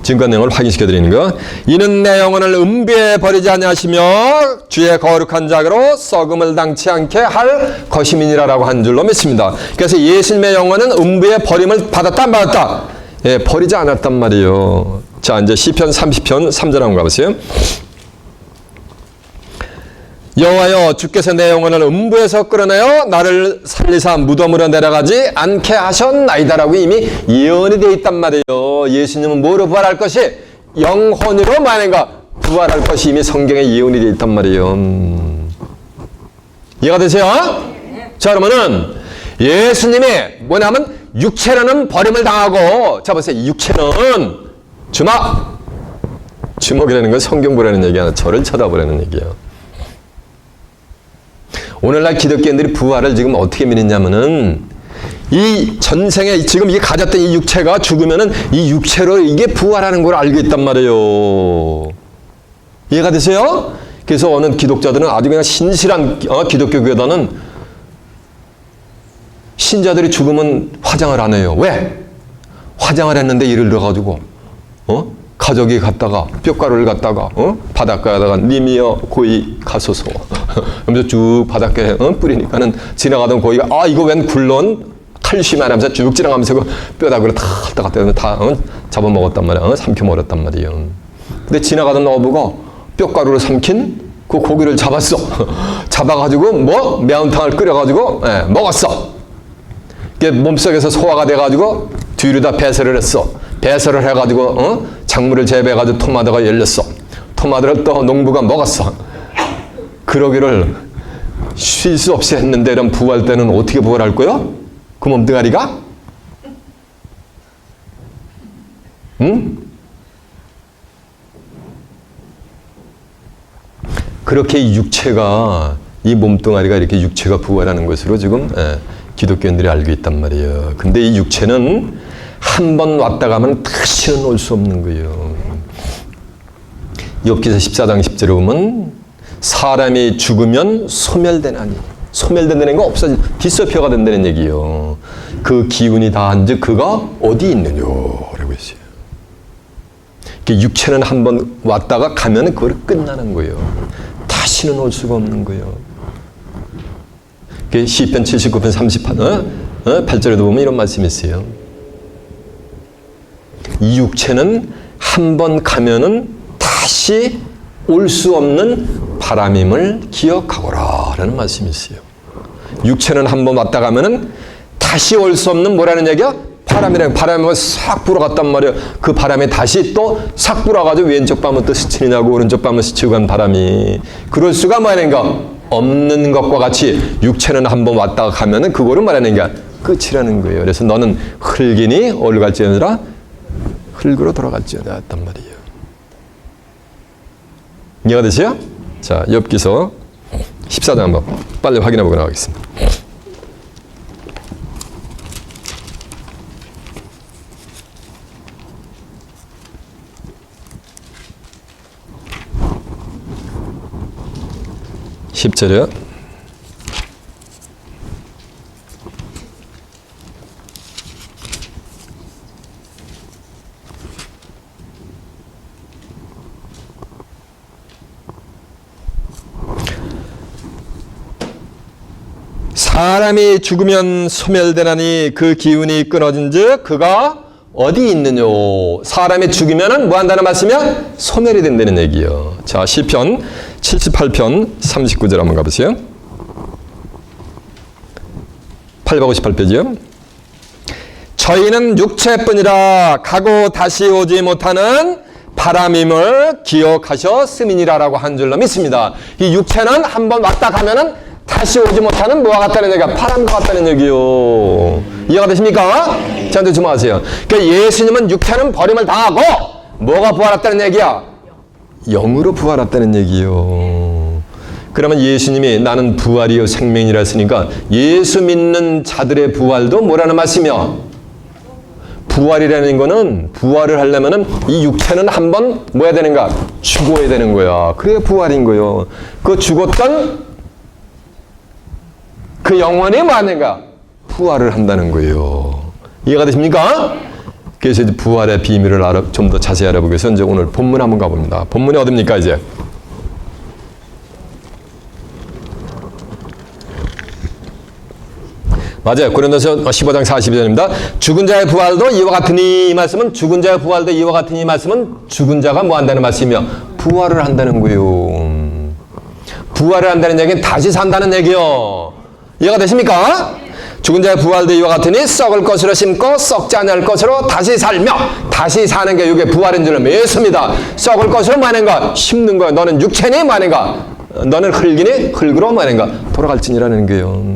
증거 내용을 확인시켜 드리는 거. 이는 내 영혼을 음부에 버리지 아니하시며 주의 거룩한 자로 썩음을 당치 않게 할 것임이니라라고 한 줄로 믿습니다. 그래서 예수님의 영혼은 음부에 버림을 받았다 안 받았다? 예, 버리지 않았단 말이에요. 자, 이제 시편 30편 3절 한번 가보세요. 여호와여 주께서 내 영혼을 음부에서 끌어내어 나를 살리사 무덤으로 내려가지 않게 하셨나이다라고 이미 예언이 되어 있단 말이에요. 예수님은 뭐로 부활할 것이? 영혼으로 만약가 부활할 것이 이미 성경에 예언이 되어 있단 말이에요. 이해가 되세요? 자, 그러면은 예수님이 뭐냐면 육체로는 버림을 당하고, 자 보세요. 육체는 주먹이라는 건 성경 보라는 얘기 아니라 저를 쳐다보라는 얘기예요. 오늘날 기독교인들이 부활을 지금 어떻게 믿느냐면은 이 전생에 지금 이 가졌던 이 육체가 죽으면은 이 육체로 이게 부활하는 걸 알고 있단 말이에요. 이해가 되세요? 그래서 어느 기독자들은 아주 그냥 신실한 기독교 교단은 신자들이 죽으면 화장을 안 해요. 왜? 화장을 했는데 예를 들어가지고 가족이 갔다가 뼈가루를 갖다가 바닷가에다가 님이여 고이 가소서 하면서 쭉 바닷가에 뿌리니까는 지나가던 고이가 아 이거 웬 굴런 칼슘이 하면서 쭉 지나가면서 그 뼈다구를 다 잡아먹었단 말이야. 삼켜 먹었단 말이에요. 근데 지나가던 어부가 뼈가루를 삼킨 그 고기를 잡았어. 잡아가지고 매운탕을 끓여가지고 먹었어. 몸속에서 소화가 돼가지고 뒤로 다 배설을 했어. 배설을 해가지고 작물을 재배해가지고 토마토가 열렸어. 토마토를 또 농부가 먹었어. 그러기를 쉴 수 없이 했는데 이런 부활 때는 어떻게 부활할 거요? 그 몸뚱아리가? 응? 그렇게 이 육체가, 이 몸뚱아리가 이렇게 육체가 부활하는 것으로 지금 기독교인들이 알고 있단 말이에요. 근데 이 육체는 한 번 왔다 가면 다시는 올 수 없는 거예요. 욥기서 14장 10절에 보면 사람이 죽으면 소멸되나니, 소멸된다는 거 없어진 디스어피어가 된다는 얘기예요. 그 기운이 다한즉 그가 어디 있느냐라고 했어요. 육체는 한 번 왔다가 가면 그걸 끝나는 거예요. 다시는 올 수가 없는 거예요. 시편 79편 38절에도 보면 이런 말씀이 있어요. 이 육체는 한 번 가면은 다시 올 수 없는 바람임을 기억하거라 라는 말씀이 있어요. 육체는 한 번 왔다 가면은 다시 올 수 없는 뭐라는 얘기야? 바람이랑 바람이 싹 불어갔단 말이에요. 그 바람이 다시 또 싹 불어가지고 왼쪽 밤은 또 스치니 나고 오른쪽 밤은 스치고 간 바람이, 그럴 수가 말인가? 없는 것과 같이 육체는 한 번 왔다가 가면은 그거를 말하는 게 끝이라는 거예요. 그래서 너는 흙이니 어디로 갈지어다? 흙으로 돌아갈지어다 했단 말이에요. 이해가 되세요? 자, 욥기서 14장 한번 빨리 확인해 보고 나가겠습니다. (10절이요) 사람이 죽으면 소멸되나니 그 기운이 끊어진즉 그가 어디 있느뇨. 사람이 죽으면은 뭐 한다는 말씀이야? 소멸이 된다는 얘기요. 자, 시편 78편 39절 한번 가보세요. 858페이지요. 저희는 육체뿐이라 가고 다시 오지 못하는 바람임을 기억하셨음이니라 라고 한 줄로 믿습니다. 이 육체는 한번 왔다 가면은 다시 오지 못하는 뭐와 같다는 얘기야? 바람과 같다는 얘기요. 이해가 되십니까? 자, 이제 주목하세요. 그러니까 예수님은 육체는 버림을 당하고 뭐가 부활했다는 얘기야? 영으로 부활했다는 얘기요. 그러면 예수님이 나는 부활이요 생명이라 했으니까 예수 믿는 자들의 부활도 뭐라는 말씀이야? 부활이라는 거는, 부활을 하려면은 이 육체는 한번 뭐 해야 되는가? 죽어야 되는 거야. 그게 부활인 거요. 그 죽었던 그 영혼이 뭐 하는가? 부활을 한다는 거예요. 이해가 되십니까? 그래서 이제 부활의 비밀을 좀 더 자세히 알아보기 위해서 이제 오늘 본문 한번 가봅니다. 본문이 어딥니까, 이제? 맞아요. 고린도서 15장 42절입니다. 죽은 자의 부활도 이와 같으니, 이 말씀은 죽은 자의 부활도 이와 같으니, 이 말씀은 죽은 자가 뭐 한다는 말씀이요? 부활을 한다는 거예요. 부활을 한다는 얘기는 다시 산다는 얘기요. 이해가 되십니까? 죽은 자의 부활도 이와 같으니 썩을 것으로 심고 썩지 않을 것으로 다시 살며, 다시 사는 게 이게 부활인 줄로 믿습니다. 썩을 것으로 뭐 하는가? 심는 거야. 너는 육체니 뭐 하는가? 너는 흙이니 흙으로 뭐 하는가? 돌아갈지니라는 거예요.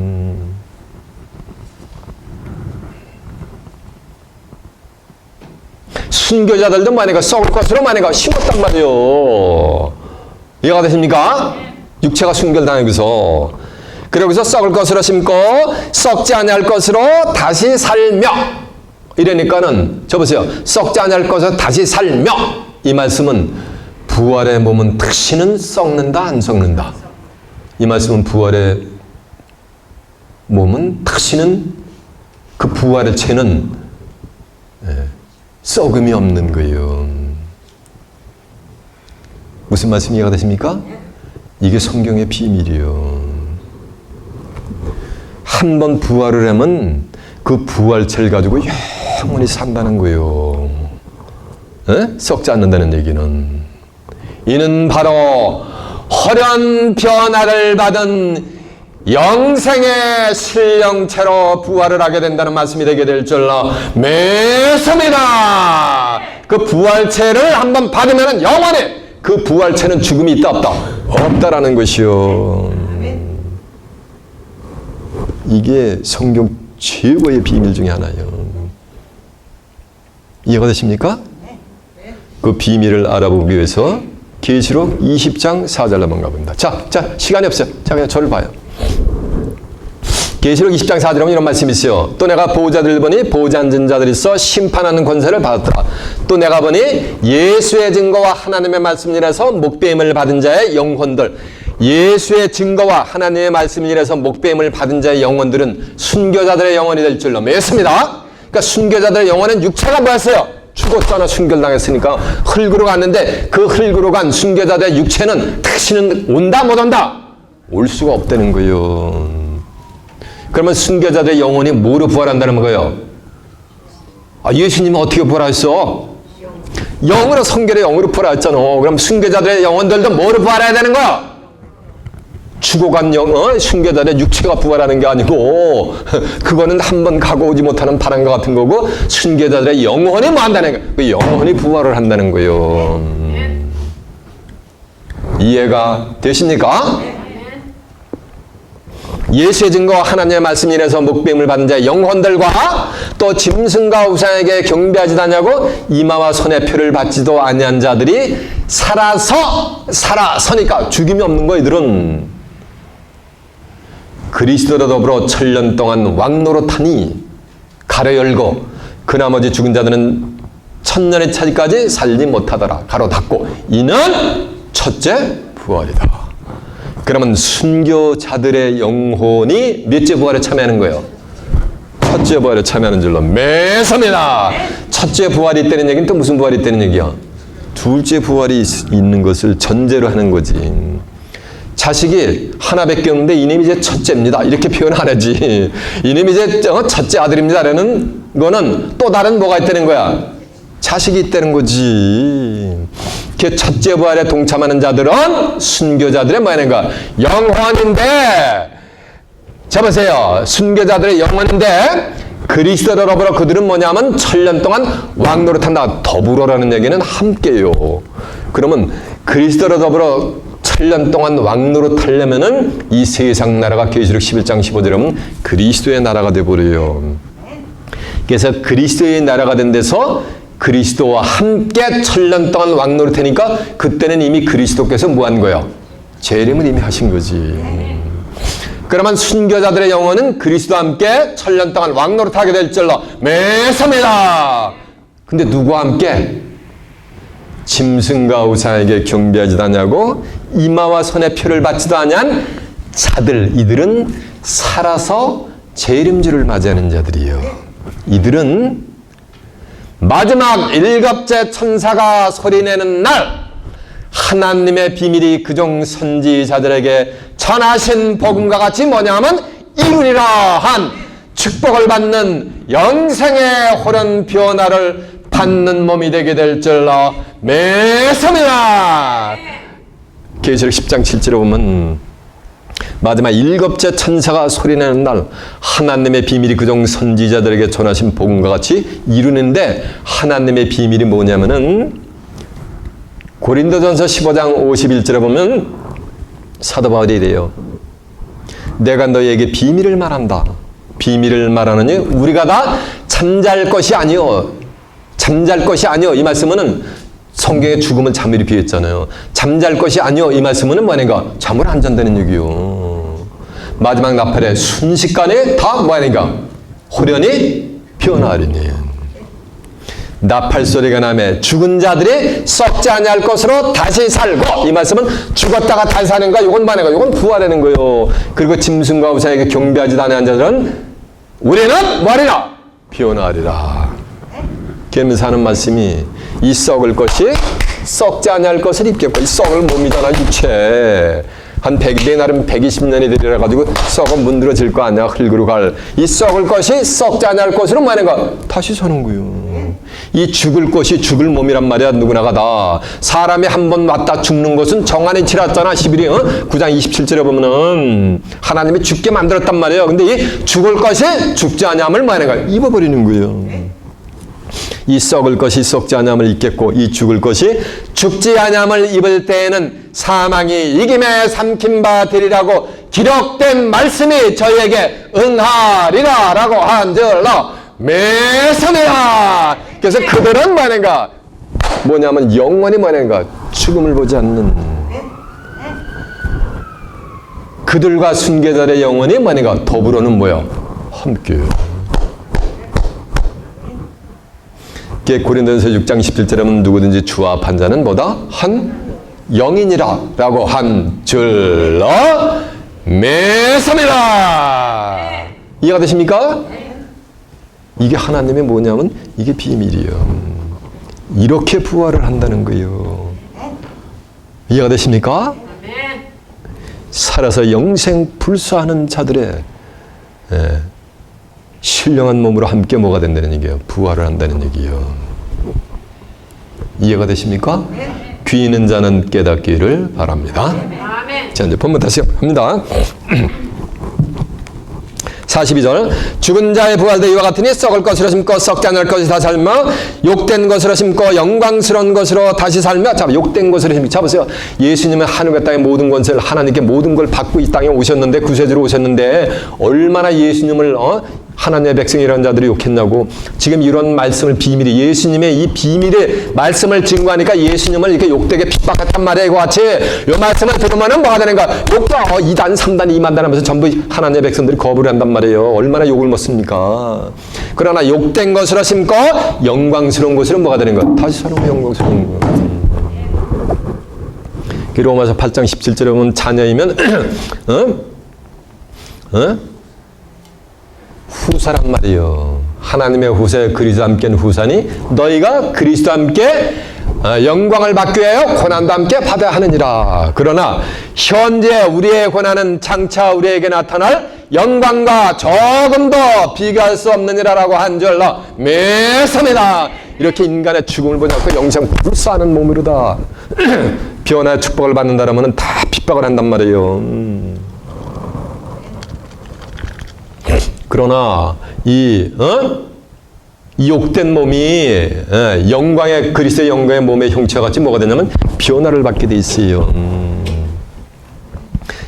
순교자들도 뭐 하는가? 썩을 것으로 뭐 하는가? 심었단 말이에요. 이해가 되십니까? 육체가 순결당하고서, 그러고서 썩을 것으로 심고 썩지 아니할 것으로 다시 살며, 이러니까는 저 보세요. 썩지 아니할 것으로 다시 살며, 이 말씀은 부활의 몸은 다시는 썩는다 안 썩는다? 이 말씀은 부활의 몸은 다시는, 그 부활의 체는 썩음이 없는 거예요. 무슨 말씀 이해가 되십니까? 이게 성경의 비밀이에요. 한 번 부활을 하면 그 부활체를 가지고 영원히 산다는 거예요. 썩지 않는다는 얘기는. 이는 바로 홀연 변화를 받은 영생의 신령체로 부활을 하게 된다는 말씀이 되게 될 줄로 믿습니다. 그 부활체를 한번 받으면 영원히 그 부활체는 죽음이 있다 없다? 없다라는 것이요. 이게 성경 최고의 비밀 중에 하나예요. 이해가 되십니까? 그 비밀을 알아보기 위해서 계시록 20장 4절 한번 가봅니다. 자, 시간이 없어요. 자, 그냥 저를 봐요. 계시록 20장 4절에 보면 이런 말씀이 있어요. 또 내가 보호자들을 보니 보호자 앉은 자들이 있어 심판하는 권세를 받았더라. 또 내가 보니 예수의 증거와 하나님의 말씀이라서 목배임을 받은 자의 영혼들, 예수의 증거와 하나님의 말씀이라서 목배임을 받은 자의 영혼들은 순교자들의 영혼이 될 줄로 믿습니다. 그러니까 순교자들의 영혼은 육체가 뭐였어요? 죽었잖아. 순교당했으니까 흙으로 갔는데 그 흙으로 간 순교자들의 육체는 다시는 온다 못 온다? 올 수가 없다는 거예요. 그러면 순교자들의 영혼이 뭐로 부활한다는 거예요? 예수님은 어떻게 부활했어? 영으로, 성결의 영으로 부활했잖아. 그럼 순교자들의 영혼들도 뭐로 부활해야 되는 거야? 죽어간 순교자들의 육체가 부활하는 게 아니고 그거는 한번 가고 오지 못하는 바람과 같은 거고, 순교자들의 영혼이 뭐 한다는 거야? 그 영혼이 부활을 한다는 거예요. 이해가 되십니까? 예수의 증거와 하나님의 말씀이 이래서 목배임을 받은 자의 영혼들과 또 짐승과 우상에게 경배하지도 아니하고 이마와 손에 표를 받지도 아니한 자들이 살아서니까 죽임이 없는 거. 이들은 그리스도로 더불어 천년 동안 왕노릇하니 가로 열고 그 나머지 죽은 자들은 천년이 차기까지 살지 못하더라. 가로 닫고 이는 첫째 부활이다. 그러면 순교자들의 영혼이 몇째 부활에 참여하는 거예요? 첫째 부활에 참여하는 줄로 믿습니다. 첫째 부활이 있다는 얘기는 또 무슨 부활이 있다는 얘기야? 둘째 부활이 있는 것을 전제로 하는 거지. 자식이 하나밖에 없는데 이놈이 이제 첫째입니다. 이렇게 표현 안 하지. 이놈이 이제 첫째 아들입니다. 라는 거는 또 다른 뭐가 있다는 거야? 자식이 있다는 거지. 그 첫째 부활에 동참하는 자들은 순교자들의 뭐냐는가? 영혼인데, 자 보세요. 순교자들의 영혼인데 그리스도로 더불어 그들은 뭐냐면 천년 동안 왕노릇한다. 더불어라는 얘기는 함께요. 그러면 그리스도로 더불어 천년 동안 왕노릇하려면은 이 세상 나라가 계시록 11장 15절에 보면 그리스도의 나라가 되어버려요. 그래서 그리스도의 나라가 된 데서 그리스도와 함께 천년 동안 왕노릇하니까 그때는 이미 그리스도께서 뭐 한 거예요? 재림을 이미 하신 거지. 그러면 순교자들의 영혼은 그리스도와 함께 천년 동안 왕노릇하게 될 줄로 믿습니다. 근데 누구와 함께? 짐승과 우상에게 경배하지도 않냐고 이마와 손에 표를 받지도 않은 자들, 이들은 살아서 재림주를 맞이하는 자들이에요. 이들은 마지막 일곱째 천사가 소리내는 날 하나님의 비밀이 그종 선지자들에게 전하신 복음과 같이 뭐냐면 이루리라 한 축복을 받는 영생의 호련 변화를 받는 몸이 되게 될 줄로 믿습니다. 계시록 10장 7절에 보면 마지막 일곱째 천사가 소리내는 날 하나님의 비밀이 그종 선지자들에게 전하신 복음과 같이 이루는데, 하나님의 비밀이 뭐냐면은 고린도전서 15장 51절에 보면 사도 바울이 이래요. 내가 너희에게 비밀을 말한다. 비밀을 말하느니 우리가 다 잠잘 것이 아니요. 잠잘 것이 아니요. 이 말씀은 성경에 죽음은 잠을 비했잖아요. 잠잘 것이 아니요. 이 말씀은 뭐냐니까 잠을 안 잔다는 얘기요. 마지막 나팔에 순식간에 다 뭐냐니까 호련히 변화하리니. 나팔 소리가 나매 죽은 자들이 썩지 아니할 것으로 다시 살고, 이 말씀은 죽었다가 다시 사는 거, 이건 뭐냐니까 이건 부활하는 거요. 그리고 짐승과 우상에게 경배하지도 않은 자들은 우리는 뭐하리라? 변화하리라. 그러면서 하는 말씀이 이 썩을 것이 썩지 아니할 것을 입겠고, 이 썩을 몸이잖아, 육체. 내 나름 120년이 되리라 가지고 썩어 문드러질 거 아니야. 흙으로 갈. 이 썩을 것이 썩지 않을 것으로 뭐하는가? 다시 사는 거요. 이 죽을 것이 죽을 몸이란 말이야. 누구나가 다. 사람이 한 번 왔다 죽는 것은 정한이 치렀잖아. 11위 9장 27절에 보면은 하나님이 죽게 만들었단 말이에요. 근데 이 죽을 것이 죽지 않음을 뭐하는가? 입어버리는 거예요. 이 썩을 것이 썩지 않음을 입겠고 이 죽을 것이 죽지 않음을 입을 때에는 사망이 이김에 삼킨 바 되리라고 기록된 말씀이 저희에게 응하리라 라고 한절로 매선이라. 그래서 그들은 뭐하는가? 뭐냐면 영원히 뭐하는가? 죽음을 보지 않는 그들과 순교자의 영혼이 뭐하는가? 더불어는 뭐야? 함께요. 고린도전서 6장 17절에 보면 누구든지 주와 합한 자는 뭐다? 한 영이니라 라고 한 줄로 매섭이라. 이해가 되십니까? 이게 하나님의 뭐냐면 이게 비밀이에요. 이렇게 부활을 한다는 거예요. 이해가 되십니까? 살아서 영생 불사하는 자들의 신령한 몸으로 함께 뭐가 된다는 얘기예요. 부활을 한다는 얘기예요. 이해가 되십니까? 귀 있는 자는 깨닫기를 바랍니다. 자, 이제 본문 다시 합니다. 42절 죽은 자의 부활도 이와 같으니 썩을 것으로 심고 썩지 않을 것이 다 살며 욕된 것으로 심고 영광스러운 것으로 다시 살며. 자, 욕된 것으로 심고. 자, 보세요. 예수님은 하늘과 땅의 모든 권세를 하나님께 모든 걸 받고 이 땅에 오셨는데 구세주로 오셨는데 얼마나 예수님을 하나님의 백성이라는 자들이 욕했냐고. 지금 이런 말씀을 비밀이 예수님의 이 비밀의 말씀을 증거하니까 예수님을 이렇게 욕되게 핍박했단 말이에요. 이거 같이 이 말씀을 들으면은 뭐가 되는가? 욕도 2단 3단 2만단 하면서 전부 하나님의 백성들이 거부를 한단 말이에요. 얼마나 욕을 먹습니까? 그러나 욕된 것으로 심고 영광스러운 것으로 뭐가 되는가? 다시 사는 영광스러운 것. 로마서 8장 17절에 보면 자녀이면 후사란 말이요. 하나님의 후사에 그리스도 함께는 후사니 너희가 그리스도 함께 영광을 받기 위하여 고난도 함께 받아야 하느니라. 그러나 현재 우리의 고난은 장차 우리에게 나타날 영광과 조금도 비교할 수 없느니라라고 한 줄로 매섭니다. 이렇게 인간의 죽음을 보지 않고 영생 불사하는 몸으로다 변화의 축복을 받는다라면 다 핍박을 한단 말이에요. 그러나 이 욕된 몸이 영광의 그리스도의 영광의 몸의 형체와 같이 뭐가 되냐면 변화를 받게 돼 있어요.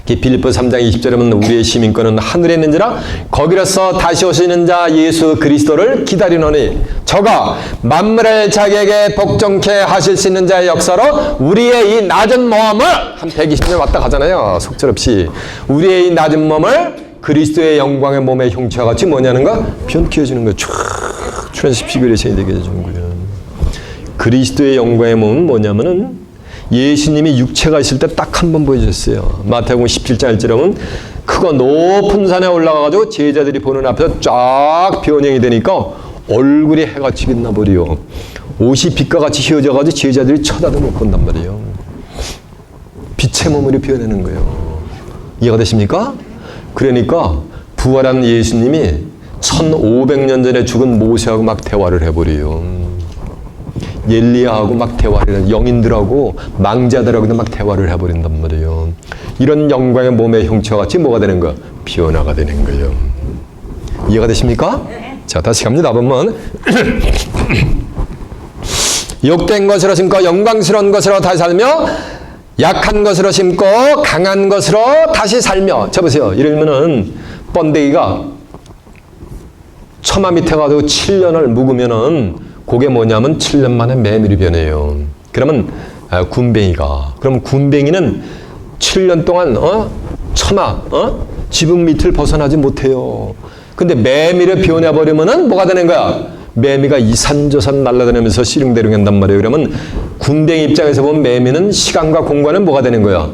빌립보 3장 20절에 보면 우리의 시민권은 하늘에 있는지라 거기로서 다시 오시는 자 예수 그리스도를 기다리노니 저가 만물을 자기에게 복종케 하실 수 있는 자의 역사로 우리의 이 낮은 몸을 한 120년 왔다 가잖아요. 속절없이 우리의 이 낮은 몸을 그리스도의 영광의 몸의 형체와 같이 뭐냐는가? 변케 해주는 거예요. 촥 트랜스피그레이션이 되게 해주는 거예요. 그리스도의 영광의 몸은 뭐냐면은 예수님이 육체가 있을 때 딱 한 번 보여줬어요. 마태복음 17장 1절에 보면 크고 높은 산에 올라가가지고 제자들이 보는 앞에서 쫙 변형이 되니까 얼굴이 해같이 빛나버려. 옷이 빛과 같이 휘어져가지고 제자들이 쳐다도 못 본단 말이에요. 빛의 몸으로 변하는 거예요. 이해가 되십니까? 그러니까 부활한 예수님이 1500년 전에 죽은 모세하고 막 대화를 해버려요. 엘리야하고 막 대화를 해. 영인들하고 망자들하고도 막 대화를 해버린단 말이에요. 이런 영광의 몸의 형체와 같이 뭐가 되는 거야? 변화가 되는 거예요. 이해가 되십니까? 자, 다시 갑니다. 보면 욕된 것으로 심고 영광스러운 것으로 다시 살며 약한 것으로 심고 강한 것으로 다시 살며. 자, 보세요. 이러면은 번데기가 처마 밑에 가도 7년을 묵으면은 그게 뭐냐면 7년 만에 메밀이 변해요. 그러면 군뱅이가 그럼 군뱅이는 7년 동안 처마 지붕 밑을 벗어나지 못해요. 근데 메밀이 변해버리면은 뭐가 되는 거야? 매미가 이산저산 날아다니면서 씨름대롱 한단 말이에요. 그러면 군뱅이 입장에서 보면 매미는 시간과 공간은 뭐가 되는 거야?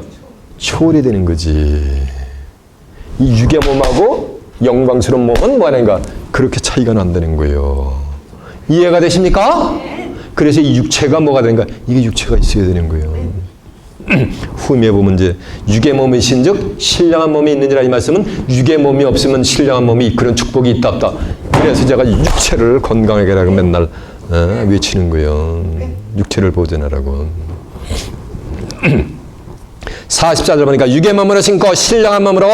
초월이 거지. 이 육의 몸하고 영광스러운 몸은 뭐 하는가? 그렇게 차이가 난다는 거예요. 이해가 되십니까? 그래서 이 육체가 뭐가 되는가? 이게 육체가 있어야 되는 거예요. 후미에 보면 이제 육의 몸이신즉 신령한 몸이 있느니라. 이 말씀은 육의 몸이 없으면 신령한 몸이 그런 축복이 있다 없다. 그래서 제가 육체를 건강하게 하라고 맨날 외치는 거예요. 육체를 보존하라고. 44절 보니까 육의 몸으로 신고 신령한 몸으로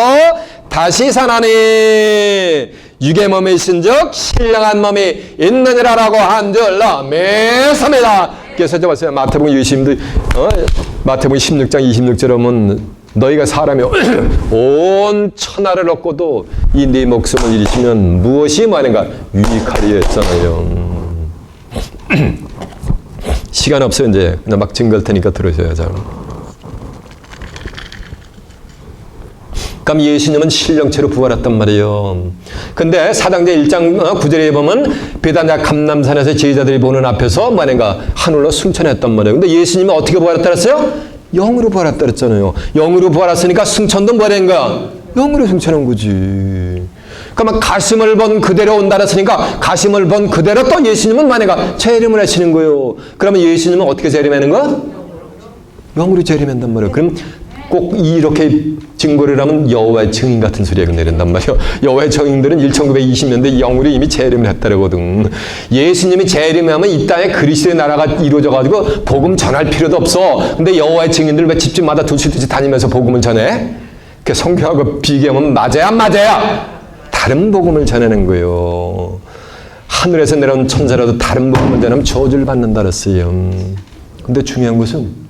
다시 사나니 육의 몸이 있은즉 신령한 몸이 있느니라라고 한 줄 매섭니다. 그래서 저 봤어요. 마태복음 20도 마태복음 16장 26절에 보면 너희가 사람이 온 천하를 얻고도 이 네 목숨을 잃으시면 무엇이 많은가 유익하리라 했잖아요. 시간 없어요. 이제 그냥 막 증거할 테니까 들으셔야 잘. 그럼 예수님은 신령체로 부활했단 말이에요. 근데 사도행전 1장 9절에 보면 베다냐 감람산에서 제자들이 보는 앞에서 만약가 하늘로 승천했단 말이에요. 근데 예수님은 어떻게 부활했다 그랬어요? 영으로 부활했다 그랬잖아요. 영으로 부활했으니까 승천도 뭐라 한 거야? 영으로 승천한 거지. 그러면 가슴을 번 그대로 온다 그랬으니까 가슴을 번 그대로 또 예수님은 만약가 재림을 하시는 거예요. 그러면 예수님은 어떻게 재림하는 거야? 영으로 재림한단 말이에요. 그럼 꼭 이렇게 증거를 하면 여호와의 증인 같은 소리가 내린단 말이에요. 여호와의 증인들은 1920년대 영으로 이미 재림을 했다거든. 예수님이 재림하면 이 땅에 그리스도의 나라가 이루어져가지고 복음 전할 필요도 없어. 근데 여호와의 증인들 왜 집집마다 두치두치 다니면서 복음을 전해? 그 성경하고 비교하면 맞아야 안 맞아야? 다른 복음을 전하는 거예요. 하늘에서 내려온 천사라도 다른 복음을 전하면 저주를 받는다 그랬어요. 근데 중요한 것은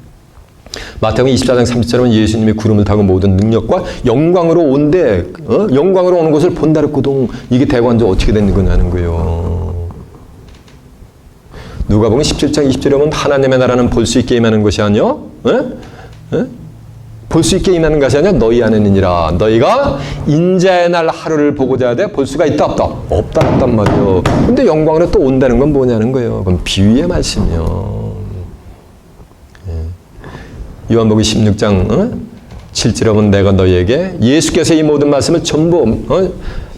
마태복음 24장 30절은 예수님이 구름을 타고 모든 능력과 영광으로 온데 영광으로 오는 것을 본다 그랬거든. 이게 대관조 어떻게 된 거냐는 거예요. 누가복음 17장 20절에 보면 하나님의 나라는 볼 수 있게 임하는 것이 아니요 볼 수 있게 임하는 것이 아니라 너희 안에니라. 너희가 인자의 날 하루를 보고자 하되 볼 수가 있다 없다? 없단 말이에요. 근데 영광으로 또 온다는 건 뭐냐는 거예요. 그건 비유의 말씀이요. 요한복음 16장 7절에 보면 내가 너희에게 예수께서 이 모든 말씀을 전부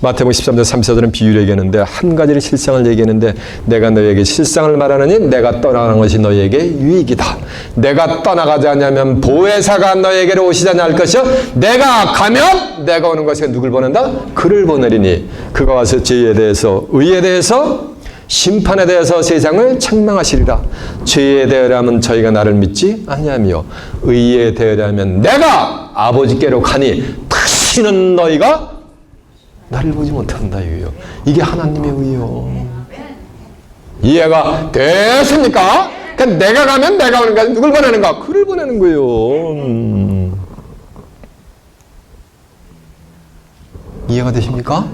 마태복음 13장 34절은 비유를 얘기하는데 한 가지를 실상을 얘기하는데 내가 너희에게 실상을 말하느니 내가 떠나가는 것이 너희에게 유익이다. 내가 떠나가지 않으면 보혜사가 너희에게로 오시지 않을 것이요 내가 가면 내가 오는 것이 누굴 보낸다? 그를 보내리니 그가 와서 죄에 대해서 의에 대해서 심판에 대해서 세상을 책망하시리라. 죄에 대하면 저희가 나를 믿지 아니하며 의에 대하면 내가 아버지께로 가니 다시는 너희가 나를 보지 못한다. 이게 하나님의 의요. 이해가 됐습니까? 그러니까 내가 가면 내가 오는 거야. 누굴 보내는가? 그를 보내는 거예요. 이해가 되십니까?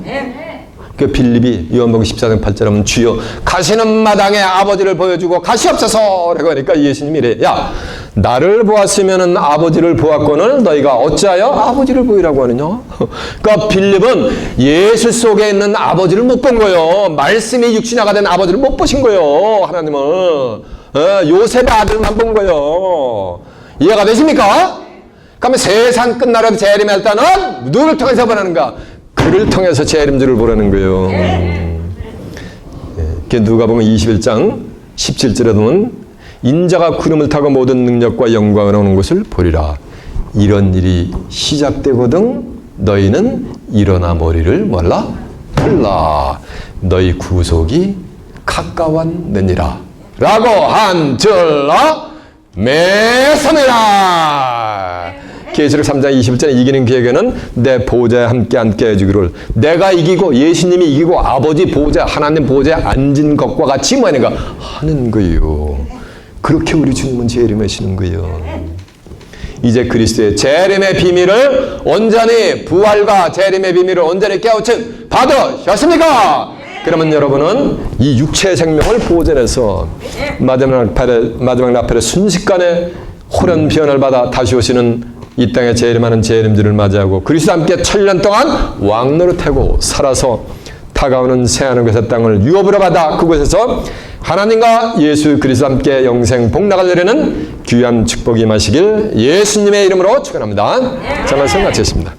그 빌립이 요한복음 14장 8절에 하면 주여 가시는 마당에 아버지를 보여주고 가시옵소서 라고 하니까 예수님이 이래. 야 나를 보았으면 아버지를 보았거늘 너희가 어찌하여 아버지를 보이라고 하느냐. 그러니까 빌립은 예수 속에 있는 아버지를 못 본 거예요. 말씀이 육신화가 된 아버지를 못 보신 거예요. 하나님은 요셉의 아들만 본 거예요. 이해가 되십니까? 그러면 세상 끝나라도 재림할 때는 누구를 통해서 보라는가? 그를 통해서 재림주를 보라는 거예요. 누가복음 21장 17절에 보면 인자가 구름을 타고 모든 능력과 영광을 오는 것을 보리라. 이런 일이 시작되거든 너희는 일어나 머리를 몰라 풀라. 너희 구속이 가까웠느니라 라고 한 줄로 매서매라. 계시록 3장 21절에 이기는 그에게는 내 보좌에 함께 앉게 해주기를. 내가 이기고 예수님이 이기고 아버지 보좌 하나님 보좌에 앉은 것과 같이 뭐하는가 하는 거예요. 그렇게 우리 주님은 재림하시는 거예요. 이제 그리스도의 재림의 비밀을 온전히 부활과 재림의 비밀을 온전히 깨우쳐 받으셨습니까? 그러면 여러분은 이 육체의 생명을 보존해서 마지막 나팔의 순식간에 호련 변을 받아 다시 오시는 이 땅에 재림하는 재림주를 맞이하고 그리스도와 함께 1000년 동안 왕노릇하고 살아서 다가오는 새하늘 새 땅을 유업으로 받아 그곳에서 하나님과 예수 그리스도와 함께 영생 복락을 누리는 귀한 축복이 임하시길 예수님의 이름으로 축원합니다. 자, 말씀 마치겠습니다.